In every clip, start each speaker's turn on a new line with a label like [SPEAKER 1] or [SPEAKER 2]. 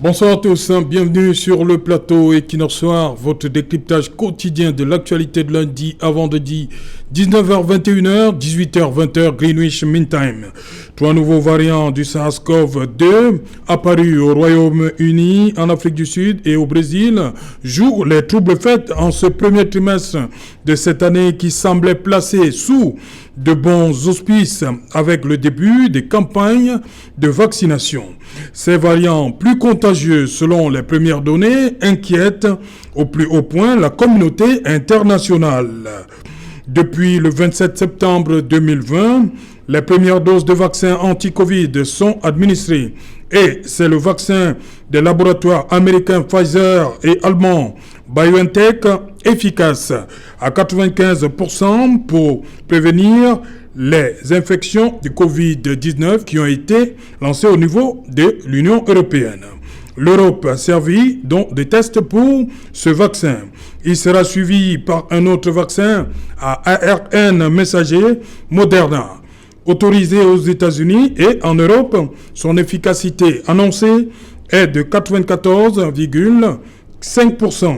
[SPEAKER 1] Bonsoir à tous, bienvenue sur le plateau Equinox Soir, votre décryptage quotidien de l'actualité de lundi à vendredi, 19h-21h, 18h-20h Greenwich Mean Time. Trois nouveaux variants du SARS-CoV-2 apparus au Royaume-Uni, en Afrique du Sud et au Brésil jouent les troubles faits en ce premier trimestre de cette année qui semblait placé sous de bons auspices avec le début des campagnes de vaccination. Ces variants plus contagieux, selon les premières données, inquiètent au plus haut point la communauté internationale. Depuis le 27 septembre 2020, les premières doses de vaccins anti-Covid sont administrées et c'est le vaccin des laboratoires américains Pfizer et allemands BioNTech efficace à 95% pour prévenir les infections de Covid-19 qui ont été lancées au niveau de l'Union européenne. L'Europe a servi donc des tests pour ce vaccin. Il sera suivi par un autre vaccin à ARN messager Moderna. Autorisé aux États-Unis et en Europe, son efficacité annoncée est de 94,5%.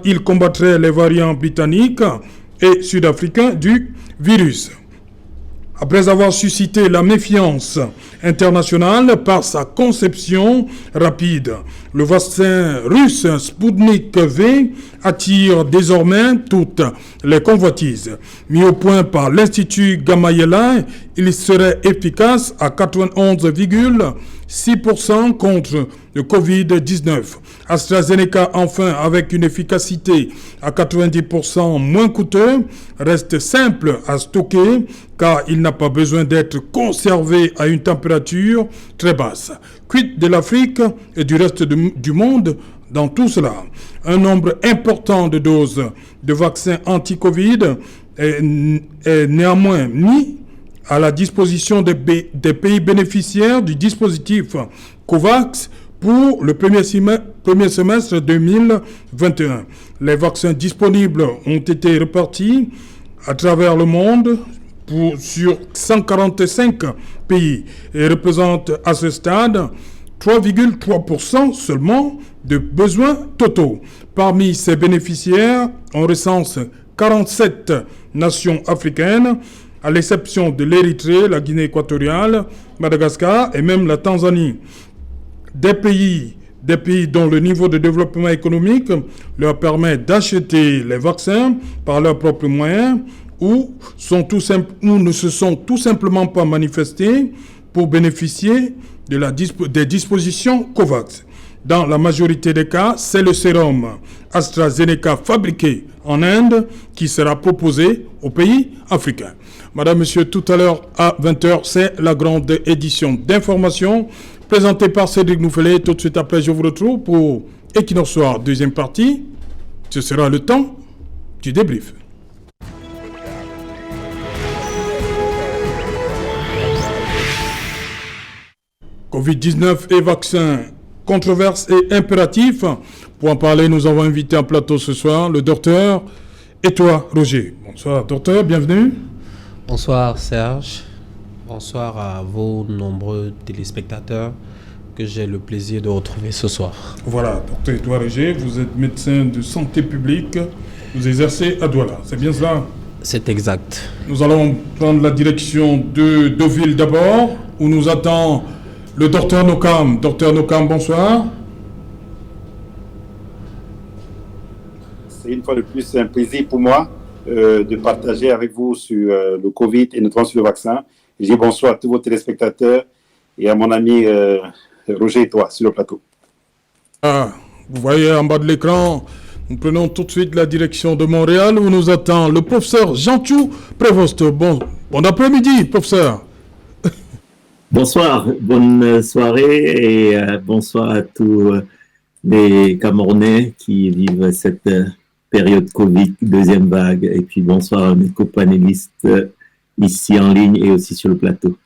[SPEAKER 1] Il combattrait les variants britanniques et sud-africains du virus. Après avoir suscité la méfiance internationale par sa conception rapide, le vaccin russe Sputnik V attire désormais toutes les convoitises. Mis au point par l'Institut Gamaleya, il serait efficace à 91,6% contre le Covid-19. AstraZeneca, enfin, avec une efficacité à 90% moins coûteux, reste simple à stocker car il n'a pas besoin d'être conservé à une température très basse. Quid de l'Afrique et du reste du monde dans tout cela? Un nombre important de doses de vaccins anti-Covid est néanmoins mis à la disposition des pays bénéficiaires du dispositif COVAX pour le premier semestre 2021. Les vaccins disponibles ont été répartis à travers le monde sur 145 pays et représentent à ce stade 3,3% seulement de besoins totaux. Parmi ces bénéficiaires, on recense 47 nations africaines, à l'exception de l'Érythrée, la Guinée équatoriale, Madagascar et même la Tanzanie. Des pays dont le niveau de développement économique leur permet d'acheter les vaccins par leurs propres moyens ou ne se sont tout simplement pas manifestés pour bénéficier des dispositions COVAX. Dans la majorité des cas, c'est le sérum AstraZeneca fabriqué en Inde qui sera proposé aux pays africains. Madame, Monsieur, tout à l'heure à 20h, c'est la grande édition d'information présentée par Cédric Noufelet. Tout de suite après, je vous retrouve pour Equinox Soir, deuxième partie. Ce sera le temps du débrief. Covid-19 et vaccins, controverse et impératif. Pour en parler, nous avons invité en plateau ce soir le docteur et toi, Roger. Bonsoir, docteur, bienvenue.
[SPEAKER 2] Bonsoir, Serge. Bonsoir à vos nombreux téléspectateurs que j'ai le plaisir de retrouver ce soir.
[SPEAKER 1] Voilà, docteur Edouard Roger, vous êtes médecin de santé publique, vous exercez à Douala, c'est bien cela?
[SPEAKER 2] C'est exact.
[SPEAKER 1] Nous allons prendre la direction de Deauville d'abord, où nous attend le docteur Nokam. Docteur Nokam, bonsoir.
[SPEAKER 3] C'est une fois de plus un plaisir pour moi de partager avec vous sur le Covid et notamment sur le vaccin. Je dis bonsoir à tous vos téléspectateurs et à mon ami Roger et toi sur le plateau.
[SPEAKER 1] Vous voyez en bas de l'écran, nous prenons tout de suite la direction de Montréal où nous attend le professeur Jean-Thiou Prévost. Bon après-midi, professeur.
[SPEAKER 4] Bonsoir, bonne soirée et bonsoir à tous les Camerounais qui vivent cette période Covid, deuxième vague. Et puis bonsoir à mes copanélistes ici en ligne et aussi sur le plateau.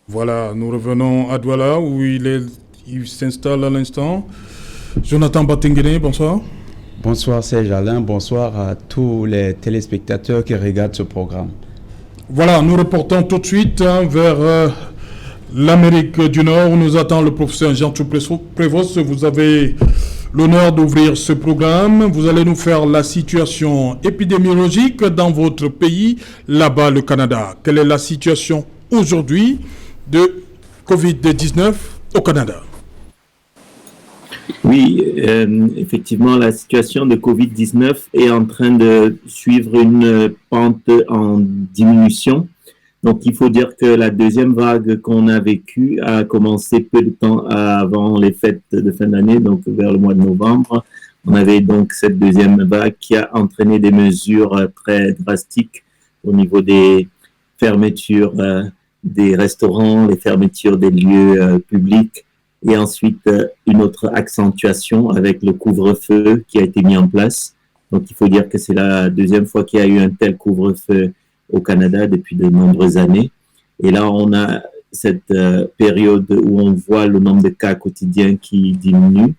[SPEAKER 1] Voilà, nous revenons à Douala où il s'installe à l'instant. Jonathan Batinguene, bonsoir.
[SPEAKER 5] Bonsoir Serge Alain, bonsoir à tous les téléspectateurs qui regardent ce programme.
[SPEAKER 1] Voilà, nous reportons tout de suite vers l'Amérique du Nord, où nous attend le professeur Jean-Tout Prévost. Vous avez l'honneur d'ouvrir ce programme. Vous allez nous faire la situation épidémiologique dans votre pays, là-bas, le Canada. Quelle est la situation aujourd'hui de Covid-19 au Canada?
[SPEAKER 4] Oui, effectivement, la situation de Covid-19 est en train de suivre une pente en diminution. Donc, il faut dire que la deuxième vague qu'on a vécue a commencé peu de temps avant les fêtes de fin d'année, donc vers le mois de novembre. On avait donc cette deuxième vague qui a entraîné des mesures très drastiques au niveau des fermetures des restaurants, les fermetures des lieux publics, et ensuite une autre accentuation avec le couvre-feu qui a été mis en place. Donc, il faut dire que c'est la deuxième fois qu'il y a eu un tel couvre-feu au Canada depuis de nombreuses années. Et là, on a cette période où on voit le nombre de cas quotidiens qui diminue.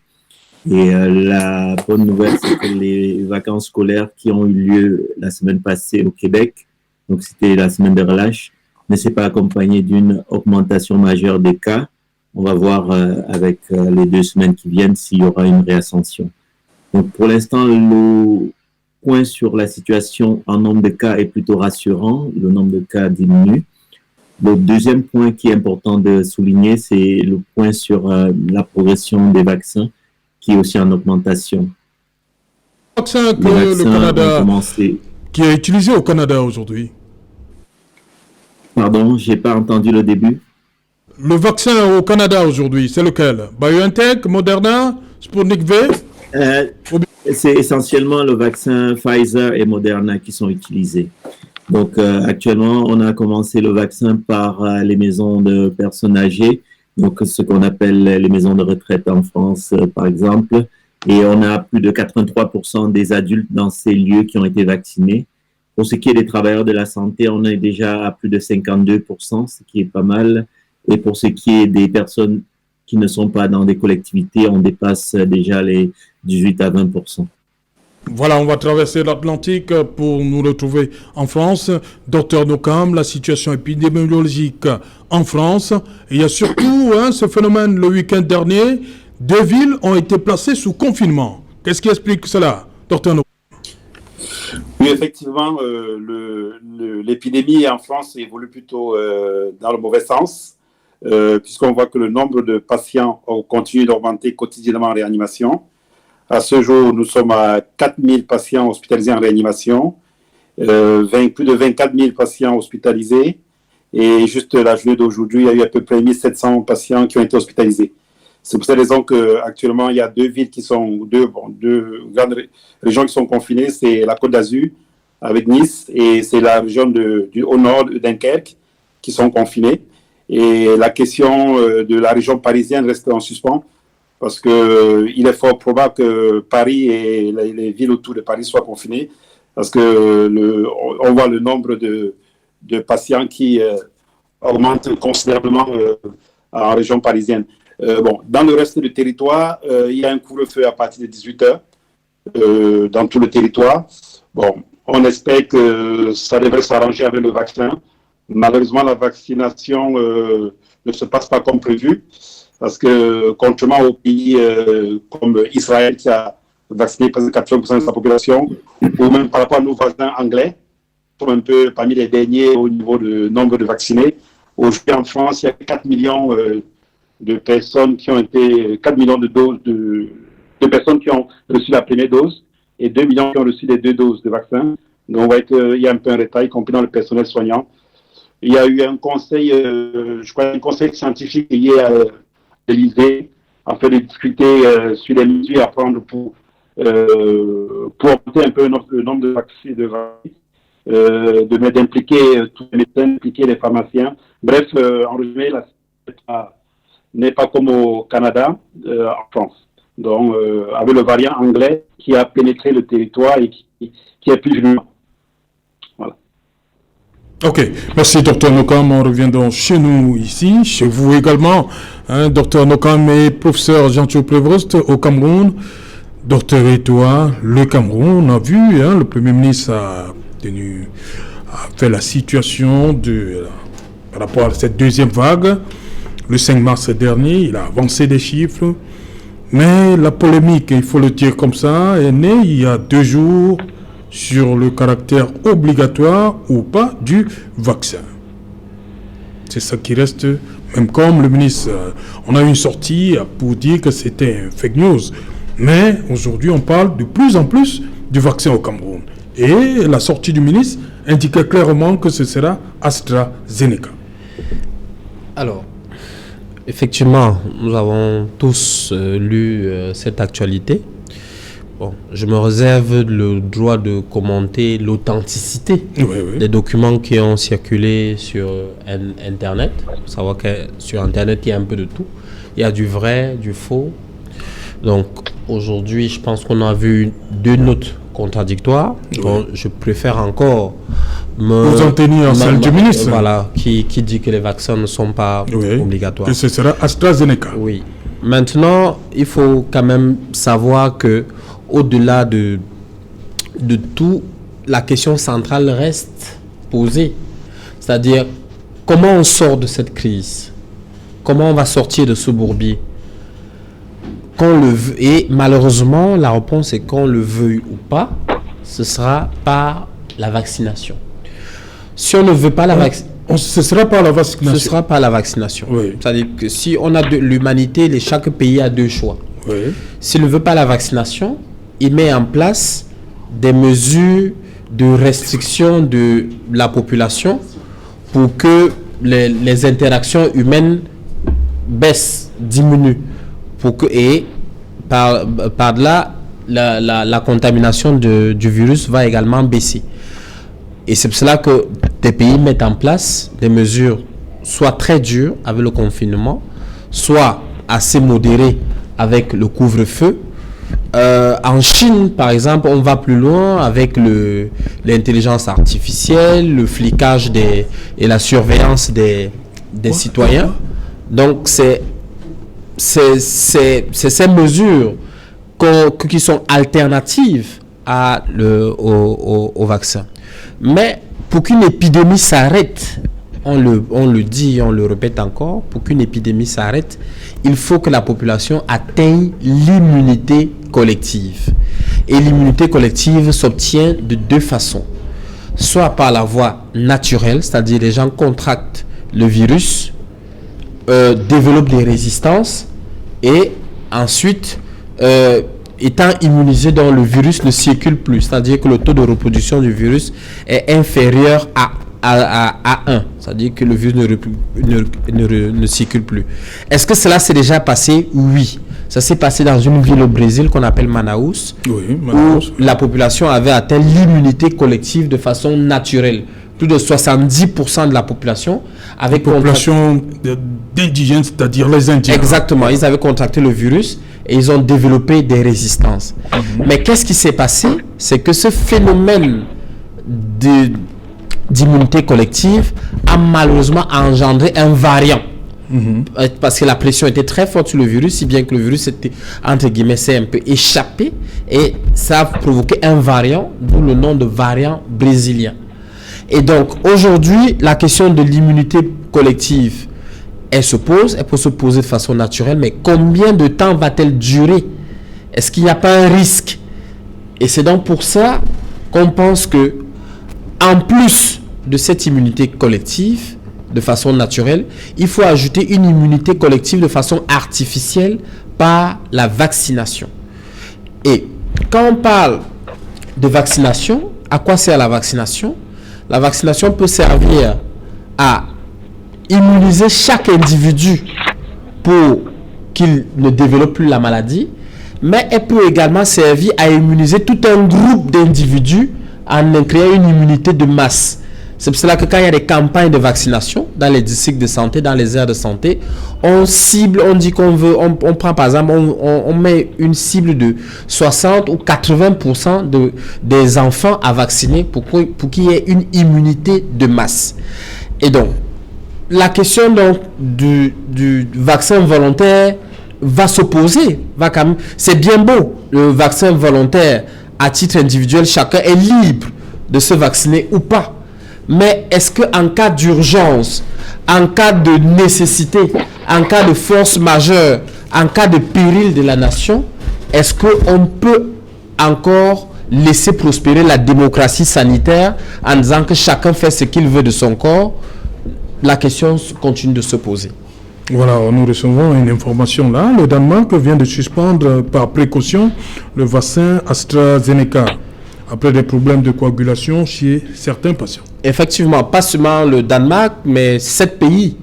[SPEAKER 4] Et la bonne nouvelle, c'est que les vacances scolaires qui ont eu lieu la semaine passée au Québec, donc c'était la semaine de relâche, ne s'est pas accompagnée d'une augmentation majeure des cas. On va voir avec les 2 semaines qui viennent s'il y aura une réascension. Donc pour l'instant, le point sur la situation en nombre de cas est plutôt rassurant. Le nombre de cas diminue. Le deuxième point qui est important de souligner, c'est le point sur la progression des vaccins qui est aussi en augmentation.
[SPEAKER 1] Le vaccin que le Canada, qui est utilisé au Canada aujourd'hui.
[SPEAKER 4] Pardon, je n'ai pas entendu le début.
[SPEAKER 1] Le vaccin au Canada aujourd'hui, c'est lequel? BioNTech, Moderna, Sputnik V?
[SPEAKER 4] C'est essentiellement le vaccin Pfizer et Moderna qui sont utilisés. Donc, actuellement, on a commencé le vaccin par les maisons de personnes âgées, donc ce qu'on appelle les maisons de retraite en France, par exemple. Et on a plus de 83% des adultes dans ces lieux qui ont été vaccinés. Pour ce qui est des travailleurs de la santé, on est déjà à plus de 52%, ce qui est pas mal. Et pour ce qui est des personnes qui ne sont pas dans des collectivités, on dépasse déjà les 18 à 20%.
[SPEAKER 1] Voilà, on va traverser l'Atlantique pour nous retrouver en France. Docteur Nokam, la situation épidémiologique en France. Et il y a surtout ce phénomène le week-end dernier. 2 villes ont été placées sous confinement. Qu'est-ce qui explique cela, Docteur Nokam?
[SPEAKER 3] Oui, effectivement, l'épidémie en France évolue plutôt dans le mauvais sens. Puisqu'on voit que le nombre de patients continue d'augmenter quotidiennement en réanimation. À ce jour, nous sommes à 4 000 patients hospitalisés en réanimation, plus de 24 000 patients hospitalisés, et juste la journée d'aujourd'hui, il y a eu à peu près 1 700 patients qui ont été hospitalisés. C'est pour cette raison qu'actuellement, il y a 2 villes qui sont, deux grandes régions qui sont confinées, c'est la Côte d'Azur avec Nice, et c'est la région du au nord de Dunkerque qui sont confinées. Et la question de la région parisienne reste en suspens parce qu'il est fort probable que Paris et les villes autour de Paris soient confinées parce on voit le nombre de patients qui augmente considérablement en région parisienne. Dans le reste du territoire, il y a un couvre-feu à partir de 18h dans tout le territoire. On espère que ça devrait s'arranger avec le vaccin. Malheureusement, la vaccination ne se passe pas comme prévu parce que, contrairement aux pays comme Israël qui a vacciné presque 80% de sa population, ou même par rapport à nos voisins anglais, qui sont un peu parmi les derniers au niveau du nombre de vaccinés. Aujourd'hui, en France, il y a 4 millions de personnes qui ont été, 4 millions de doses de personnes qui ont reçu la première dose et 2 millions qui ont reçu les 2 doses de vaccin. Donc, on voit qu'il y a un peu un retard, y compris dans le personnel soignant. Il y a eu un conseil, un conseil scientifique lié à l'Élysée, afin de discuter sur les mesures à prendre pour augmenter un peu le nombre de vaccins, d'impliquer tous les médecins, d'impliquer les pharmaciens. Bref, en résumé, la situation n'est pas comme au Canada, en France. Donc, avec le variant anglais qui a pénétré le territoire et qui est plus virulent. Voilà.
[SPEAKER 1] Ok, merci Dr Nokam. On revient donc chez nous ici, chez vous également. Dr Nokam et professeur Jean-Tout Prévost au Cameroun. Docteur Etoua, le Cameroun, on a vu, le Premier ministre a fait la situation par rapport à cette deuxième vague. le 5 mars dernier. Il a avancé des chiffres. Mais la polémique, il faut le dire comme ça, est née il y a 2 jours sur le caractère obligatoire ou pas du vaccin. C'est ça qui reste, même comme le ministre, on a eu une sortie pour dire que c'était un fake news. Mais aujourd'hui, on parle de plus en plus du vaccin au Cameroun. Et la sortie du ministre indiquait clairement que ce sera AstraZeneca.
[SPEAKER 2] Alors, effectivement, nous avons tous lu cette actualité. Bon, je me réserve le droit de commenter l'authenticité des documents qui ont circulé sur Internet. Il faut savoir que sur Internet, il y a un peu de tout. Il y a du vrai, du faux. Donc, aujourd'hui, je pense qu'on a vu 2 notes contradictoires. Bon, je préfère encore
[SPEAKER 1] vous en tenir à celle du ministre.
[SPEAKER 2] Voilà, qui dit que les vaccins ne sont pas obligatoires.
[SPEAKER 1] Et ce sera AstraZeneca.
[SPEAKER 2] Oui. Maintenant, il faut quand même savoir que au-delà de tout, la question centrale reste posée. C'est-à-dire, comment on sort de cette crise? Comment on va sortir de ce bourbier? Et malheureusement, la réponse est qu'on le veuille ou pas, ce sera par la vaccination. Si on ne veut pas la vaccination,
[SPEAKER 1] ce sera par la vaccination.
[SPEAKER 2] Ce sera par la vaccination.
[SPEAKER 1] Oui.
[SPEAKER 2] C'est-à-dire que si on a de l'humanité, chaque pays a 2 choix.
[SPEAKER 1] Oui.
[SPEAKER 2] S'il ne veut pas la vaccination, il met en place des mesures de restriction de la population pour que les interactions humaines baissent, diminuent. Et par là, la contamination du virus va également baisser. Et c'est pour cela que des pays mettent en place des mesures soit très dures avec le confinement, soit assez modérées avec le couvre-feu. En Chine, par exemple, on va plus loin avec l'intelligence artificielle, le flicage et la surveillance des citoyens. Donc, c'est ces mesures qui sont alternatives au vaccin. Mais pour qu'une épidémie s'arrête, on le dit, on le répète encore, pour qu'une épidémie s'arrête, il faut que la population atteigne l'immunité collective. Et l'immunité collective s'obtient de 2 façons. Soit par la voie naturelle, c'est-à-dire les gens contractent le virus, développent des résistances et ensuite, étant immunisés, dont le virus ne circule plus, c'est-à-dire que le taux de reproduction du virus est inférieur à 1, c'est-à-dire que le virus ne circule plus. Est-ce que cela s'est déjà passé? Oui. Ça s'est passé dans une ville au Brésil qu'on appelle Manaus, où la population avait atteint l'immunité collective de façon naturelle. Plus de 70% de la population avait
[SPEAKER 1] population d'indigènes, c'est-à-dire les Indiens.
[SPEAKER 2] Exactement, ils avaient contracté le virus et ils ont développé des résistances. Mais qu'est-ce qui s'est passé? C'est que ce phénomène d'immunité collective a malheureusement engendré un variant. Parce que la pression était très forte sur le virus, si bien que le virus était, entre guillemets, s'est un peu échappé et ça a provoqué un variant, d'où le nom de variant brésilien. Et donc, aujourd'hui, la question de l'immunité collective, elle peut se poser de façon naturelle, mais combien de temps va-t-elle durer? Est-ce qu'il n'y a pas un risque? Et c'est donc pour ça qu'on pense que, en plus de cette immunité collective, de façon naturelle, il faut ajouter une immunité collective de façon artificielle par la vaccination. Et quand on parle de vaccination, à quoi sert la vaccination? La vaccination peut servir à immuniser chaque individu pour qu'il ne développe plus la maladie, mais elle peut également servir à immuniser tout un groupe d'individus en créant une immunité de masse. C'est pour cela que quand il y a des campagnes de vaccination dans les districts de santé, dans les aires de santé, on cible, on dit qu'on veut, on prend par exemple, on met une cible de 60 ou 80% des enfants à vacciner pour qu'il y ait une immunité de masse. Et donc, la question donc du vaccin volontaire va se poser. C'est bien beau, le vaccin volontaire à titre individuel, chacun est libre de se vacciner ou pas. Mais est-ce qu'en cas d'urgence, en cas de nécessité, en cas de force majeure, en cas de péril de la nation, est-ce qu'on peut encore laisser prospérer la démocratie sanitaire en disant que chacun fait ce qu'il veut de son corps? La question continue de se poser.
[SPEAKER 1] Voilà, nous recevons une information là. Le Danemark vient de suspendre par précaution le vaccin AstraZeneca après des problèmes de coagulation chez certains patients.
[SPEAKER 2] Effectivement, pas seulement le Danemark, mais 7 pays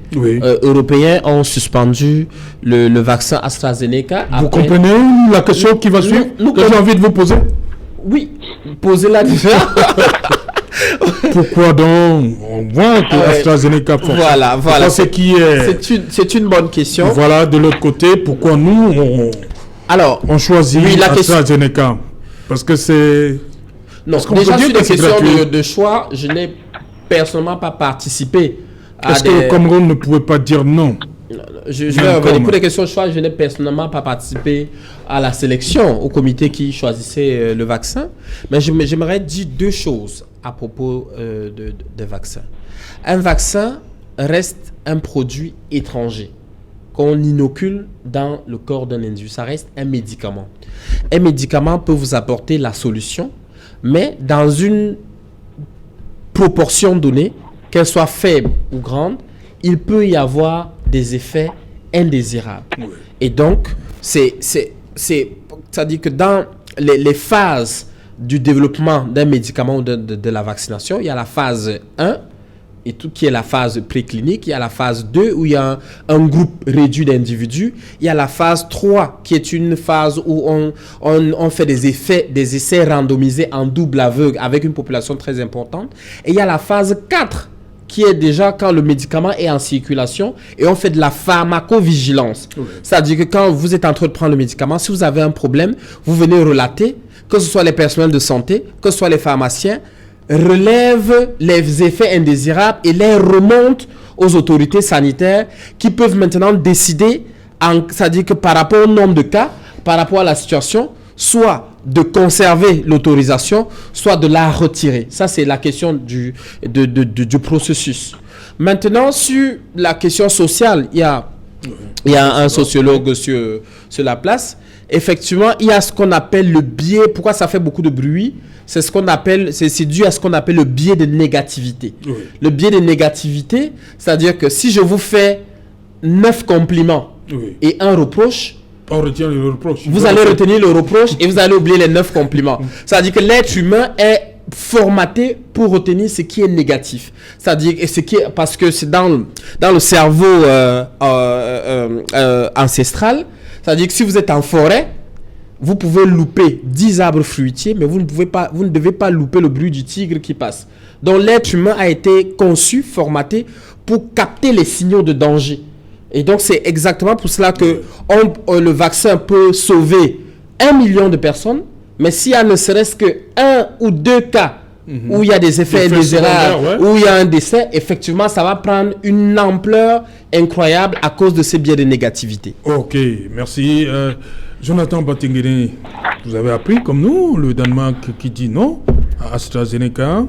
[SPEAKER 2] européens ont suspendu le vaccin AstraZeneca.
[SPEAKER 1] Vous comprenez la question qui va suivre que j'ai envie de vous poser?
[SPEAKER 2] Oui, posez-la déjà.
[SPEAKER 1] Pourquoi donc on voit que AstraZeneca force?
[SPEAKER 2] Voilà. C'est une bonne question.
[SPEAKER 1] Voilà, de l'autre côté, pourquoi nous on choisit AstraZeneca? Parce que c'est...
[SPEAKER 2] Non, déjà sur des questions de choix, je n'ai personnellement pas participé à
[SPEAKER 1] Est-ce que le Cameroun ne pouvait pas dire non?
[SPEAKER 2] Je vais revenir. Pour les questions de choix, je n'ai personnellement pas participé à la sélection, au comité qui choisissait le vaccin. Mais j'aimerais dire deux choses à propos de vaccins. Un vaccin reste un produit étranger qu'on inocule dans le corps d'un individu. Ça reste un médicament. Un médicament peut vous apporter la solution, mais dans une proportion donnée, qu'elle soit faible ou grande, il peut y avoir des effets indésirables. Oui. Et donc, c'est-à-dire que dans les phases du développement d'un médicament ou de la vaccination, il y a la phase 1, et tout qui est la phase préclinique, il y a la phase 2 où il y a un groupe réduit d'individus, il y a la phase 3 qui est une phase où on fait des essais randomisés en double aveugle avec une population très importante, et il y a la phase 4 qui est déjà quand le médicament est en circulation et on fait de la pharmacovigilance. Oui. C'est-à-dire que quand vous êtes en train de prendre le médicament, si vous avez un problème, vous venez relater, que ce soit les personnels de santé, que ce soit les pharmaciens, relèvent les effets indésirables et les remontent aux autorités sanitaires qui peuvent maintenant décider, c'est-à-dire que par rapport au nombre de cas, par rapport à la situation, soit de conserver l'autorisation, soit de la retirer. Ça, c'est la question du processus. Maintenant, sur la question sociale, il y a un sociologue sur la place. Effectivement, il y a ce qu'on appelle le biais. Pourquoi ça fait beaucoup de bruit? C'est dû à ce qu'on appelle le biais de négativité. Oui. Le biais de négativité, c'est-à-dire que si je vous fais 9 compliments et un reproche,
[SPEAKER 1] on retient le reproche.
[SPEAKER 2] Vous allez retenir le reproche et vous allez oublier les 9 compliments. C'est-à-dire que l'être humain est formaté pour retenir ce qui est négatif. C'est-à-dire parce que c'est dans le cerveau ancestral. C'est-à-dire que si vous êtes en forêt, vous pouvez louper 10 arbres fruitiers, mais vous ne devez pas louper le bruit du tigre qui passe. Donc l'être humain a été conçu, formaté pour capter les signaux de danger. Et donc, c'est exactement pour cela que le vaccin peut sauver 1 million de personnes, mais s'il y a ne serait-ce que 1 ou 2 cas où il y a des effets indésirables, où il y a un décès, effectivement, ça va prendre une ampleur incroyable à cause de ces biais de négativité.
[SPEAKER 1] Ok, merci. Jonathan Batingene, vous avez appris comme nous, le Danemark qui dit non à AstraZeneca,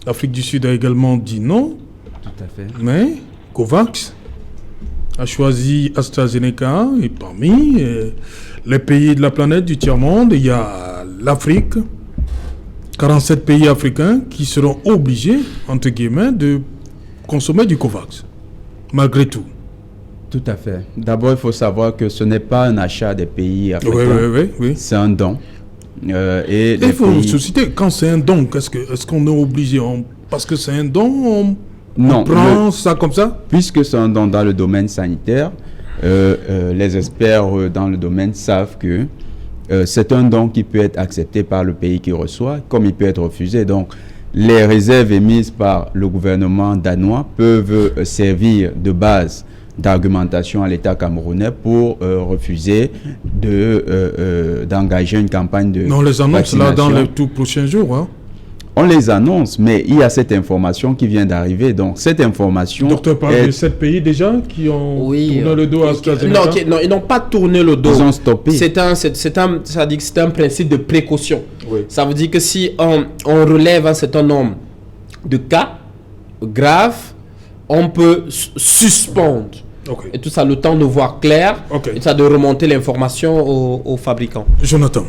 [SPEAKER 1] l'Afrique du Sud a également dit non.
[SPEAKER 5] Tout à fait.
[SPEAKER 1] Mais COVAX a choisi AstraZeneca et parmi les pays de la planète du tiers-monde, il y a l'Afrique, 47 pays africains qui seront obligés, entre guillemets, de consommer du COVAX, malgré tout.
[SPEAKER 5] Tout à fait. D'abord, il faut savoir que ce n'est pas un achat des pays africains, oui. C'est un don.
[SPEAKER 1] Et il faut susciter, quand c'est un don, est-ce qu'on est obligé, parce que c'est un don, on prend ça comme ça?
[SPEAKER 5] Puisque c'est un don dans le domaine sanitaire, les experts dans le domaine savent que c'est un don qui peut être accepté par le pays qui reçoit, comme il peut être refusé. Donc, les réserves émises par le gouvernement danois peuvent servir de base d'argumentation à l'État camerounais pour refuser d'engager une campagne de vaccination.
[SPEAKER 1] On les annonce là dans les tout prochains jours, hein?
[SPEAKER 5] On les annonce, mais il y a cette information qui vient d'arriver. Donc, cette information...
[SPEAKER 1] Le docteur parle de 7 pays déjà qui ont tourné le dos à AstraZeneca.
[SPEAKER 2] Non, ils n'ont pas tourné le dos.
[SPEAKER 5] Ils ont stoppé.
[SPEAKER 2] Ça dit que c'est un principe de précaution. Oui. Ça veut dire que si on relève un certain nombre de cas, grave, on peut suspendre.
[SPEAKER 1] Ok.
[SPEAKER 2] Et tout ça, le temps de voir clair,
[SPEAKER 1] Ok.
[SPEAKER 2] et ça de remonter l'information aux fabricants.
[SPEAKER 1] Jonathan.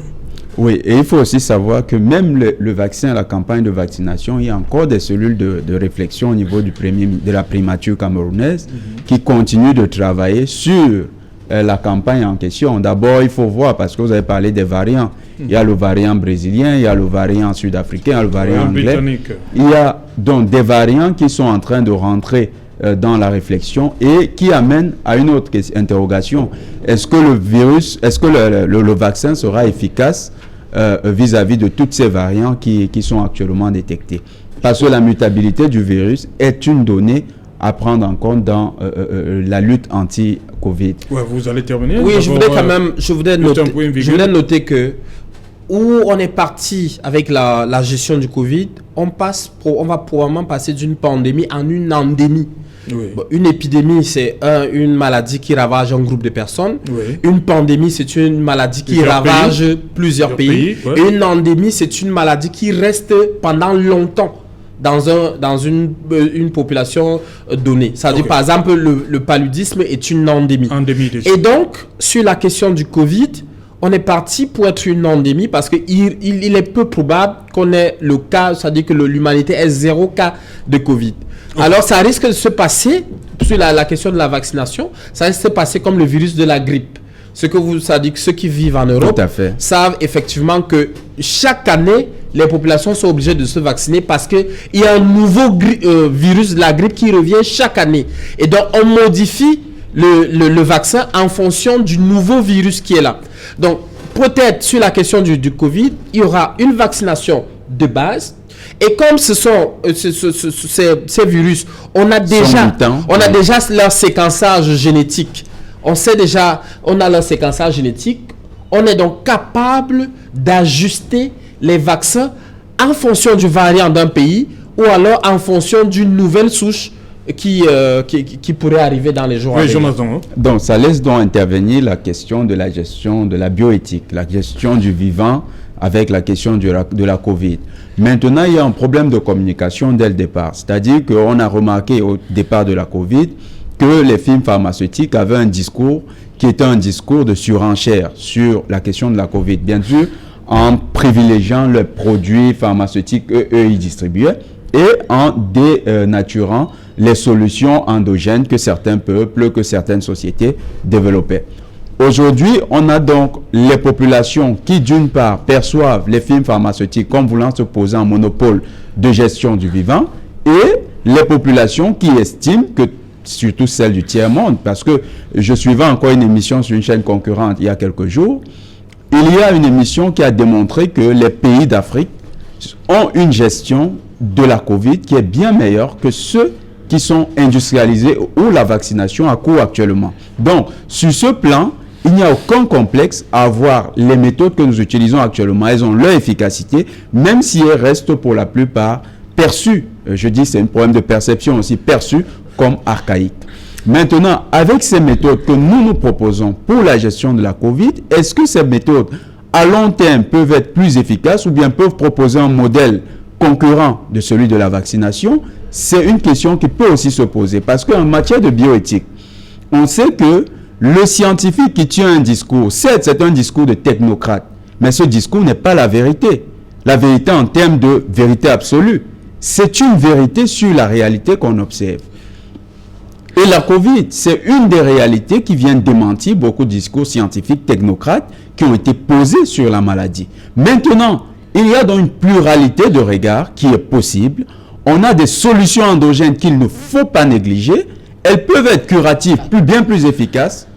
[SPEAKER 5] Oui, et il faut aussi savoir que même le vaccin, la campagne de vaccination, il y a encore des cellules de réflexion au niveau de la primature camerounaise qui continuent de travailler sur la campagne en question. D'abord, il faut voir, parce que vous avez parlé des variants. Il y a le variant brésilien, il y a le variant sud-africain, il y a le variant anglais.
[SPEAKER 1] Britannique.
[SPEAKER 5] Il y a donc des variants qui sont en train de rentrer dans la réflexion et qui amènent à une autre interrogation. Est-ce que le vaccin sera efficace vis-à-vis de toutes ces variants qui sont actuellement détectés? Parce que la mutabilité du virus est une donnée à prendre en compte dans la lutte anti-Covid.
[SPEAKER 1] Ouais, vous allez terminer.
[SPEAKER 2] Oui, je voudrais
[SPEAKER 1] D'abord,
[SPEAKER 2] quand même, je voudrais noter que où on est parti avec la gestion du Covid, on va probablement passer d'une pandémie en une endémie.
[SPEAKER 1] Oui.
[SPEAKER 2] Bon, une épidémie, c'est une maladie qui ravage un groupe de personnes.
[SPEAKER 1] Oui.
[SPEAKER 2] Une pandémie, c'est une maladie qui
[SPEAKER 1] Plusieurs
[SPEAKER 2] ravage plusieurs pays.
[SPEAKER 1] ouais.
[SPEAKER 2] Et une endémie, c'est une maladie qui reste pendant longtemps dans une population donnée. Ça veut dire, par exemple, le paludisme est une endémie.
[SPEAKER 1] Endémie déjà.
[SPEAKER 2] Et donc, sur la question du Covid, on est parti pour être une endémie parce qu'il est peu probable qu'on ait le cas, c'est-à-dire que l'humanité ait 0 cas de Covid. Alors, ça risque de se passer, sur la question de la vaccination, ça risque de se passer comme le virus de la grippe. Ça dit que ceux qui vivent en Europe savent effectivement que chaque année, les populations sont obligées de se vacciner parce qu'il y a un nouveau virus de la grippe qui revient chaque année. Et donc, on modifie le vaccin en fonction du nouveau virus qui est là. Donc, peut-être sur la question du Covid, il y aura une vaccination de base. Et comme ce sont ces virus, on a déjà leur séquençage génétique. On a leur séquençage génétique. On est donc capable d'ajuster les vaccins en fonction du variant d'un pays ou alors en fonction d'une nouvelle souche qui pourrait arriver dans les jours à venir.
[SPEAKER 1] Jonathan.
[SPEAKER 5] Donc, ça laisse donc intervenir la question de la gestion de la bioéthique, la gestion du vivant avec la question de la Covid. Maintenant, il y a un problème de communication dès le départ. C'est-à-dire qu'on a remarqué au départ de la Covid que les firmes pharmaceutiques avaient un discours qui était un discours de surenchère sur la question de la Covid. Bien sûr, en privilégiant les produits pharmaceutiques eux ils distribuaient et en dénaturant les solutions endogènes que certains peuples, que certaines sociétés développaient. Aujourd'hui, on a donc les populations qui, d'une part, perçoivent les firmes pharmaceutiques comme voulant se poser en monopole de gestion du vivant et les populations qui estiment que, surtout celles du tiers-monde, parce que je suivais encore une émission sur une chaîne concurrente il y a quelques jours, il y a une émission qui a démontré que les pays d'Afrique ont une gestion de la Covid qui est bien meilleure que ceux qui sont industrialisés où la vaccination a cours actuellement. Donc, sur ce plan, il n'y a aucun complexe à avoir les méthodes que nous utilisons actuellement. Elles ont leur efficacité, même si elles restent pour la plupart perçues. Je dis c'est un problème de perception aussi, perçues comme archaïques. Maintenant, avec ces méthodes que nous proposons pour la gestion de la Covid, est-ce que ces méthodes à long terme peuvent être plus efficaces ou bien peuvent proposer un modèle concurrent de celui de la vaccination? C'est une question qui peut aussi se poser parce qu'en matière de bioéthique, on sait que le scientifique qui tient un discours, certes c'est un discours de technocrate, mais ce discours n'est pas la vérité. La vérité en termes de vérité absolue, c'est une vérité sur la réalité qu'on observe. Et la Covid, c'est une des réalités qui vient démentir beaucoup de discours scientifiques technocrates qui ont été posés sur la maladie. Maintenant, il y a donc une pluralité de regards qui est possible. On a des solutions endogènes qu'il ne faut pas négliger. Elles peuvent être curatives, bien plus efficaces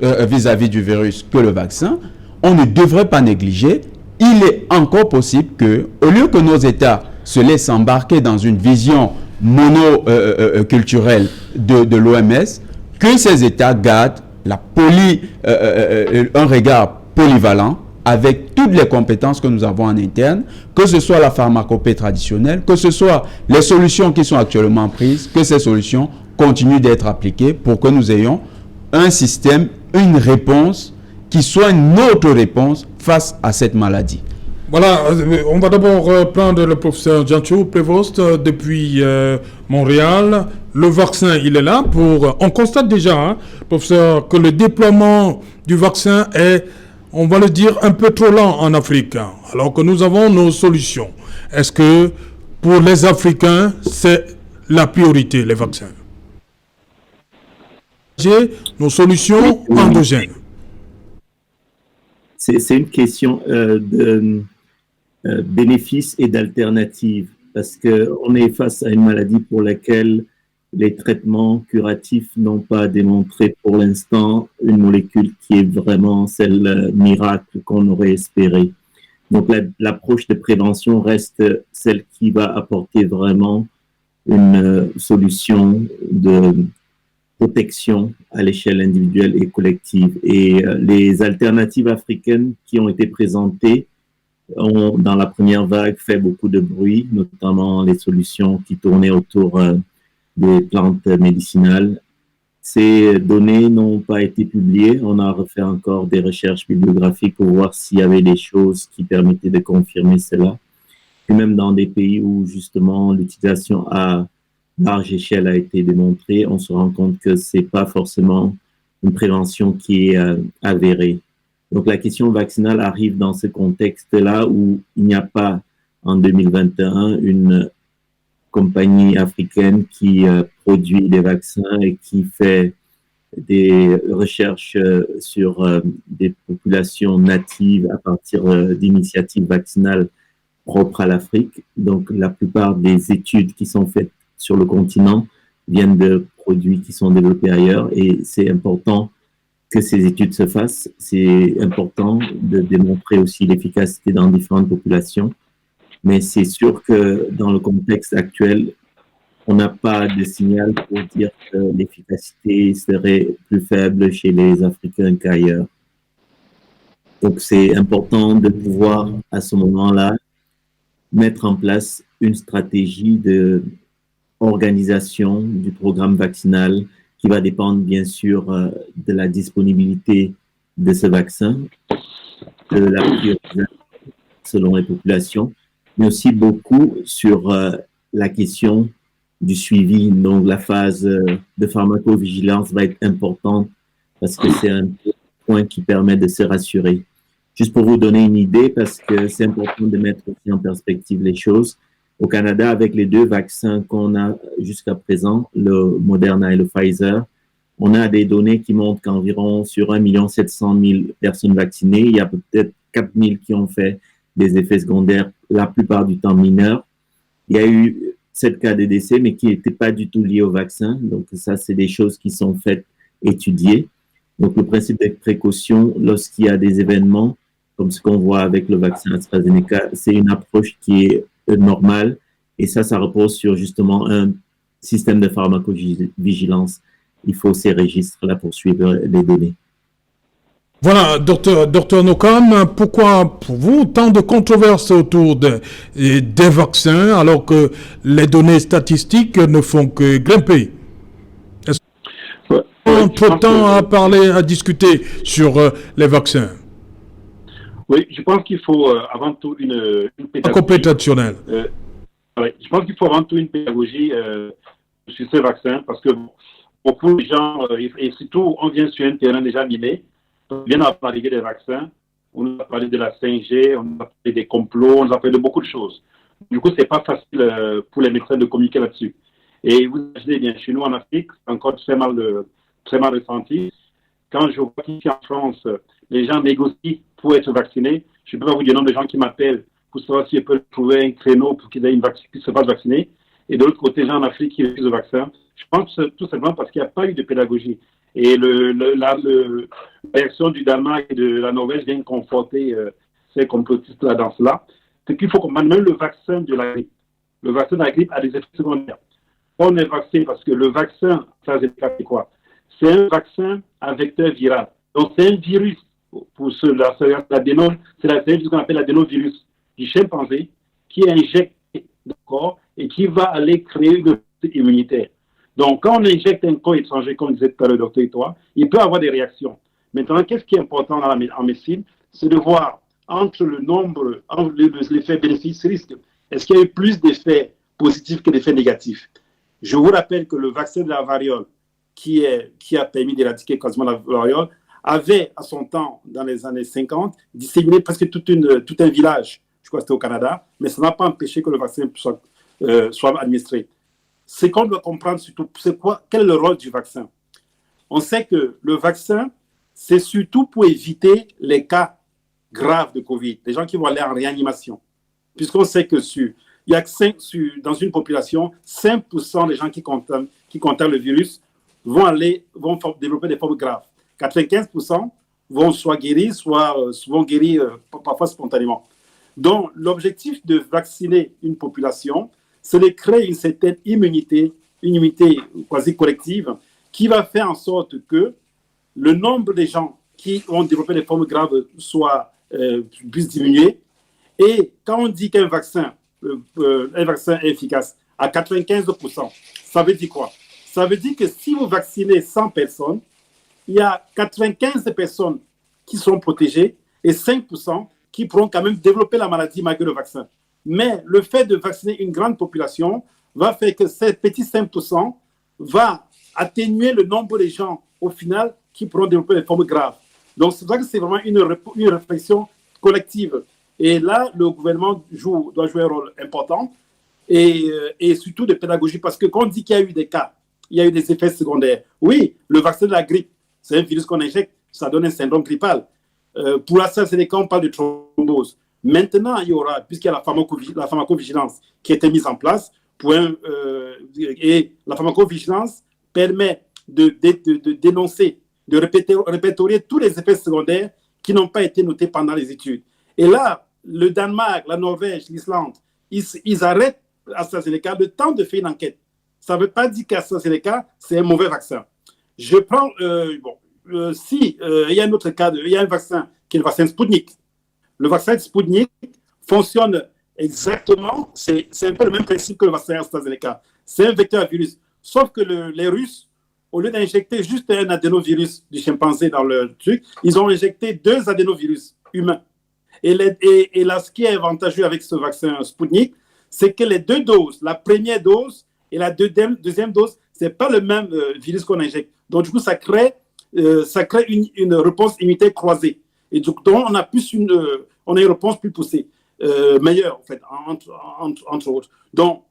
[SPEAKER 5] vis-à-vis du virus que le vaccin. On ne devrait pas négliger. Il est encore possible que, au lieu que nos États se laissent embarquer dans une vision monoculturelle de l'OMS, que ces États gardent un regard polyvalent avec toutes les compétences que nous avons en interne, que ce soit la pharmacopée traditionnelle, que ce soit les solutions qui sont actuellement prises, que ces solutions continuent d'être appliquées pour que nous ayons un système, une réponse qui soit une autre réponse face à cette maladie.
[SPEAKER 1] Voilà, on va d'abord prendre le professeur Djancho Prévost depuis Montréal. Le vaccin, il est là pour... On constate déjà, hein, professeur, que le déploiement du vaccin est, on va le dire, un peu trop lent en Afrique, hein, alors que nous avons nos solutions. Est-ce que pour les Africains, c'est la priorité, les vaccins? J'ai nos solutions endogènes.
[SPEAKER 4] C'est une question de bénéfices et d'alternatives, parce qu'on est face à une maladie pour laquelle les traitements curatifs n'ont pas démontré pour l'instant une molécule qui est vraiment celle miracle qu'on aurait espéré. Donc l'approche de prévention reste celle qui va apporter vraiment une solution de protection à l'échelle individuelle et collective. Et les alternatives africaines qui ont été présentées ont, dans la première vague, fait beaucoup de bruit, notamment les solutions qui tournaient autour des plantes médicinales. Ces données n'ont pas été publiées. On a refait encore des recherches bibliographiques pour voir s'il y avait des choses qui permettaient de confirmer cela. Et même dans des pays où, justement, l'utilisation à large échelle a été démontrée, on se rend compte que c'est pas forcément une prévention qui est avérée. Donc, la question vaccinale arrive dans ce contexte-là où il n'y a pas, en 2021, une compagnie africaine qui produit des vaccins et qui fait des recherches sur des populations natives à partir d'initiatives vaccinales propres à l'Afrique. Donc, la plupart des études qui sont faites sur le continent viennent de produits qui sont développés ailleurs et c'est important que ces études se fassent. C'est important de démontrer aussi l'efficacité dans différentes populations. Mais c'est sûr que dans le contexte actuel, on n'a pas de signal pour dire que l'efficacité serait plus faible chez les Africains qu'ailleurs. Donc, c'est important de pouvoir, à ce moment-là, mettre en place une stratégie de organisation du programme vaccinal qui va dépendre, bien sûr, de la disponibilité de ce vaccin, de la priorisation selon les populations, mais aussi beaucoup sur la question du suivi. Donc, la phase de pharmacovigilance va être importante parce que c'est un point qui permet de se rassurer. Juste pour vous donner une idée, parce que c'est important de mettre aussi en perspective les choses, au Canada, avec les deux vaccins qu'on a jusqu'à présent, le Moderna et le Pfizer, on a des données qui montrent qu'environ sur 1 700 000 personnes vaccinées, il y a peut-être 4 000 qui ont fait des effets secondaires, la plupart du temps mineurs. Il y a eu 7 cas de décès, mais qui n'étaient pas du tout liés au vaccin. Donc ça, c'est des choses qui sont faites, étudiées. Donc le principe de précaution, lorsqu'il y a des événements, comme ce qu'on voit avec le vaccin AstraZeneca, c'est une approche qui est normale. Et ça repose sur justement un système de pharmacovigilance. Il faut ces registres-là pour suivre les données.
[SPEAKER 1] Voilà, docteur Nokam, pourquoi pour vous tant de controverses autour des vaccins alors que les données statistiques ne font que grimper? Est-ce qu'on a trop de temps à parler, à discuter sur les vaccins?
[SPEAKER 3] Oui, je pense qu'il faut avant tout une pédagogie.
[SPEAKER 1] Compétitionnelle.
[SPEAKER 3] Je pense qu'il faut avant tout une pédagogie sur ces vaccins parce que beaucoup de gens, et surtout on vient sur un terrain déjà miné, bien avant l'arrivée des vaccins, on nous a parlé de la 5G, on nous a parlé des complots, on nous a parlé de beaucoup de choses. Du coup, c'est pas facile pour les médecins de communiquer là-dessus. Et vous imaginez bien, chez nous en Afrique, c'est encore très mal ressenti. Quand je vois qu'ici en France, les gens négocient pour être vaccinés, je ne peux pas vous dire le nombre de gens qui m'appellent pour savoir s'ils peuvent trouver un créneau pour qu'ils aient qu'ils se fassent vacciner. Et de l'autre côté, les gens en Afrique qui refusent le vaccin. Je pense tout simplement parce qu'il n'y a pas eu de pédagogie. Et la réaction du Danemark et de la Norvège vient conforter ces complotistes-là dans cela. C'est qu'il faut qu'on même le vaccin de la grippe. Le vaccin de la grippe a des effets secondaires. On est vacciné parce que le vaccin, ça c'est quoi? C'est un vaccin à vecteur viral. Donc c'est un virus, pour ceux-là, l'adénome, c'est ce qu'on appelle l'adénovirus du chimpanzé qui est injecté dans le corps et qui va aller créer une immunitaire. Donc, quand on injecte un corps étranger, comme disait tout à l'heure le docteur Itoa, il peut avoir des réactions. Maintenant, qu'est-ce qui est important en médecine? C'est de voir entre l'effet bénéfice-risque. Est-ce qu'il y a eu plus d'effets positifs que d'effets négatifs? Je vous rappelle que le vaccin de la variole, qui a permis d'éradiquer quasiment la variole, avait à son temps, dans les années 50, disséminé presque tout un village. Je crois que c'était au Canada, mais ça n'a pas empêché que le vaccin soit administré. Ce qu'on doit comprendre surtout, c'est quel est le rôle du vaccin? On sait que le vaccin, c'est surtout pour éviter les cas graves de Covid, les gens qui vont aller en réanimation. Puisqu'on sait que dans une population, 5% des gens qui contaminent le virus vont développer des formes graves. 95% vont soit guérir, soit vont guérir parfois spontanément. Donc, l'objectif de vacciner une population, c'est de créer une certaine immunité quasi collective, qui va faire en sorte que le nombre de gens qui ont développé des formes graves puisse diminuer. Et quand on dit qu'un vaccin est efficace à 95%, ça veut dire quoi? Ça veut dire que si vous vaccinez 100 personnes, il y a 95 personnes qui sont protégées et 5% qui pourront quand même développer la maladie malgré le vaccin. Mais le fait de vacciner une grande population va faire que ces petits 5% va atténuer le nombre de gens, au final, qui pourront développer des formes graves. Donc, c'est pour ça que c'est vraiment une réflexion collective. Et là, le gouvernement doit jouer un rôle important et surtout de pédagogie, parce que quand on dit qu'il y a eu des cas, il y a eu des effets secondaires. Oui, le vaccin de la grippe, c'est un virus qu'on injecte, ça donne un syndrome grippal. Pour l'AstraZeneca, on parle de thrombose. Maintenant, il y aura, puisqu'il y a la pharmacovigilance qui a été mise en place, et la pharmacovigilance permet de dénoncer, de répertorier tous les effets secondaires qui n'ont pas été notés pendant les études. Et là, le Danemark, la Norvège, l'Islande, ils arrêtent AstraZeneca le temps de faire une enquête. Ça ne veut pas dire qu'AstraZeneca, c'est un mauvais vaccin. Je prends, il y a un autre cas, il y a un vaccin qui est le vaccin Sputnik. Le vaccin Sputnik fonctionne exactement, c'est un peu le même principe que le vaccin AstraZeneca. C'est un vecteur à virus. Sauf que les Russes, au lieu d'injecter juste un adénovirus du chimpanzé dans le truc, ils ont injecté 2 adénovirus humains. Et là, ce qui est avantageux avec ce vaccin Sputnik, c'est que les 2 doses, la première dose et la deuxième dose, ce n'est pas le même virus qu'on injecte. Donc, du coup, ça crée une réponse immunitaire croisée. Et donc, on a une réponse plus poussée, meilleure, en fait, entre autres. Donc,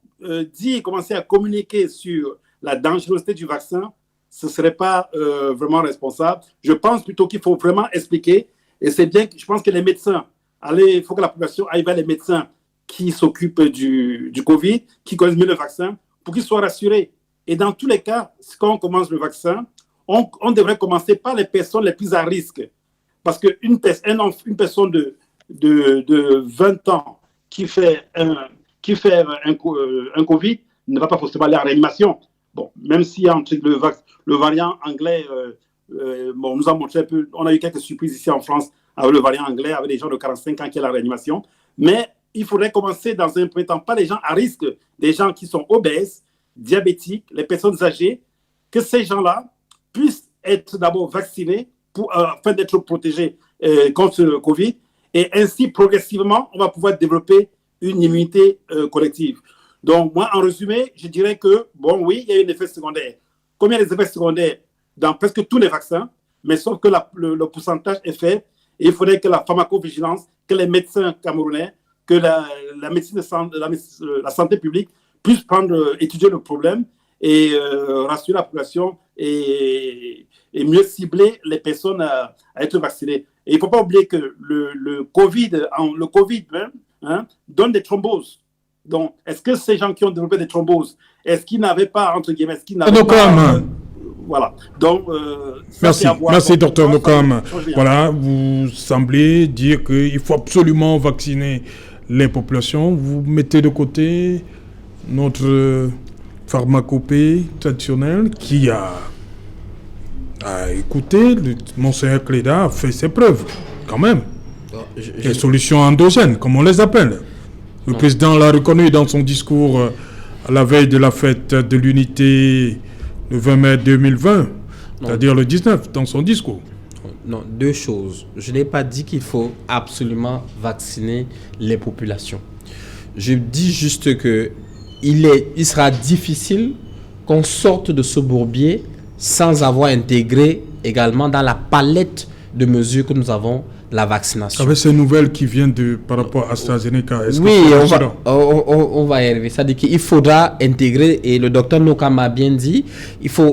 [SPEAKER 3] commencer à communiquer sur la dangerosité du vaccin, ce ne serait pas vraiment responsable. Je pense plutôt qu'il faut vraiment expliquer, et c'est bien que je pense que les médecins, il faut que la population aille vers les médecins qui s'occupent du Covid, qui connaissent mieux le vaccin, pour qu'ils soient rassurés. Et dans tous les cas, quand on commence le vaccin, on devrait commencer par les personnes les plus à risque. Parce qu'une personne de 20 ans qui fait un Covid ne va pas forcément aller en réanimation. Bon, même si le variant anglais, nous a montré un peu, on a eu quelques surprises ici en France avec le variant anglais, avec les gens de 45 ans qui sont en réanimation. Mais il faudrait commencer dans un premier temps, pas les gens à risque, des gens qui sont obèses, diabétiques, les personnes âgées, que ces gens-là puissent être d'abord vaccinés afin d'être protégés contre le Covid. Et ainsi, progressivement, on va pouvoir développer une immunité collective. Donc, moi, en résumé, je dirais que, oui, il y a un effet secondaire. Comme il y a des effets secondaires dans presque tous les vaccins, mais sauf que le pourcentage est faible. Et il faudrait que la pharmacovigilance, que les médecins camerounais, que la médecine la santé publique puissent étudier le problème et rassurer la population et mieux cibler les personnes à être vaccinées. Et il ne faut pas oublier que le Covid même, donne des thromboses. Donc, est-ce que ces gens qui ont développé des thromboses, est-ce qu'ils n'avaient pas, entre guillemets, voilà. Donc,
[SPEAKER 1] merci, docteur Nokam. Voilà, vous semblez dire qu'il faut absolument vacciner les populations. Vous mettez de côté notre pharmacopée traditionnelle qui a écouté, Monseigneur Cléda a fait ses preuves, quand même. Les solutions endogènes, comme on les appelle. Le président l'a reconnu dans son discours à la veille de la fête de l'unité le 20 mai 2020, c'est-à-dire le 19, dans son discours.
[SPEAKER 2] Non, deux choses. Je n'ai pas dit qu'il faut absolument vacciner les populations. Je dis juste que il sera difficile qu'on sorte de ce bourbier sans avoir intégré également dans la palette de mesures que nous avons la vaccination.
[SPEAKER 1] Avec ces nouvelles qui viennent par rapport à AstraZeneca, est-ce
[SPEAKER 2] oui,
[SPEAKER 1] que
[SPEAKER 2] on va y arriver. C'est-à-dire qu'il faudra intégrer, et le docteur Nokam a bien dit,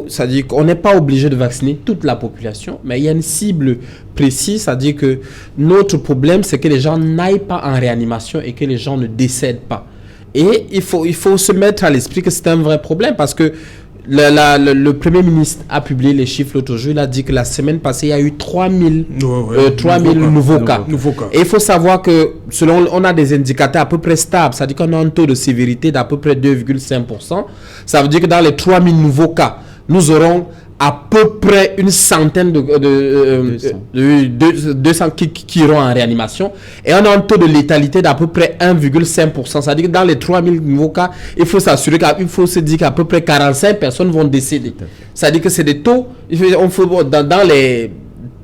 [SPEAKER 2] c'est-à-dire qu'on n'est pas obligé de vacciner toute la population, mais il y a une cible précise, c'est-à-dire que notre problème, c'est que les gens n'aillent pas en réanimation et que les gens ne décèdent pas. Et il faut se mettre à l'esprit que c'est un vrai problème, parce que le Premier ministre a publié les chiffres l'autre jour. Il a dit que la semaine passée, il y a eu 3000 nouveaux cas. Et il faut savoir que, on a des indicateurs à peu près stables. C'est-à-dire qu'on a un taux de sévérité d'à peu près 2,5%. Ça veut dire que dans les 3000 nouveaux cas, nous aurons à peu près une centaine de 200 qui iront en réanimation. Et on a un taux de létalité d'à peu près 1,5%. C'est-à-dire que dans les 3000 nouveaux cas, il faut se dire qu'à peu près 45 personnes vont décéder. C'est-à-dire que c'est des taux, dans les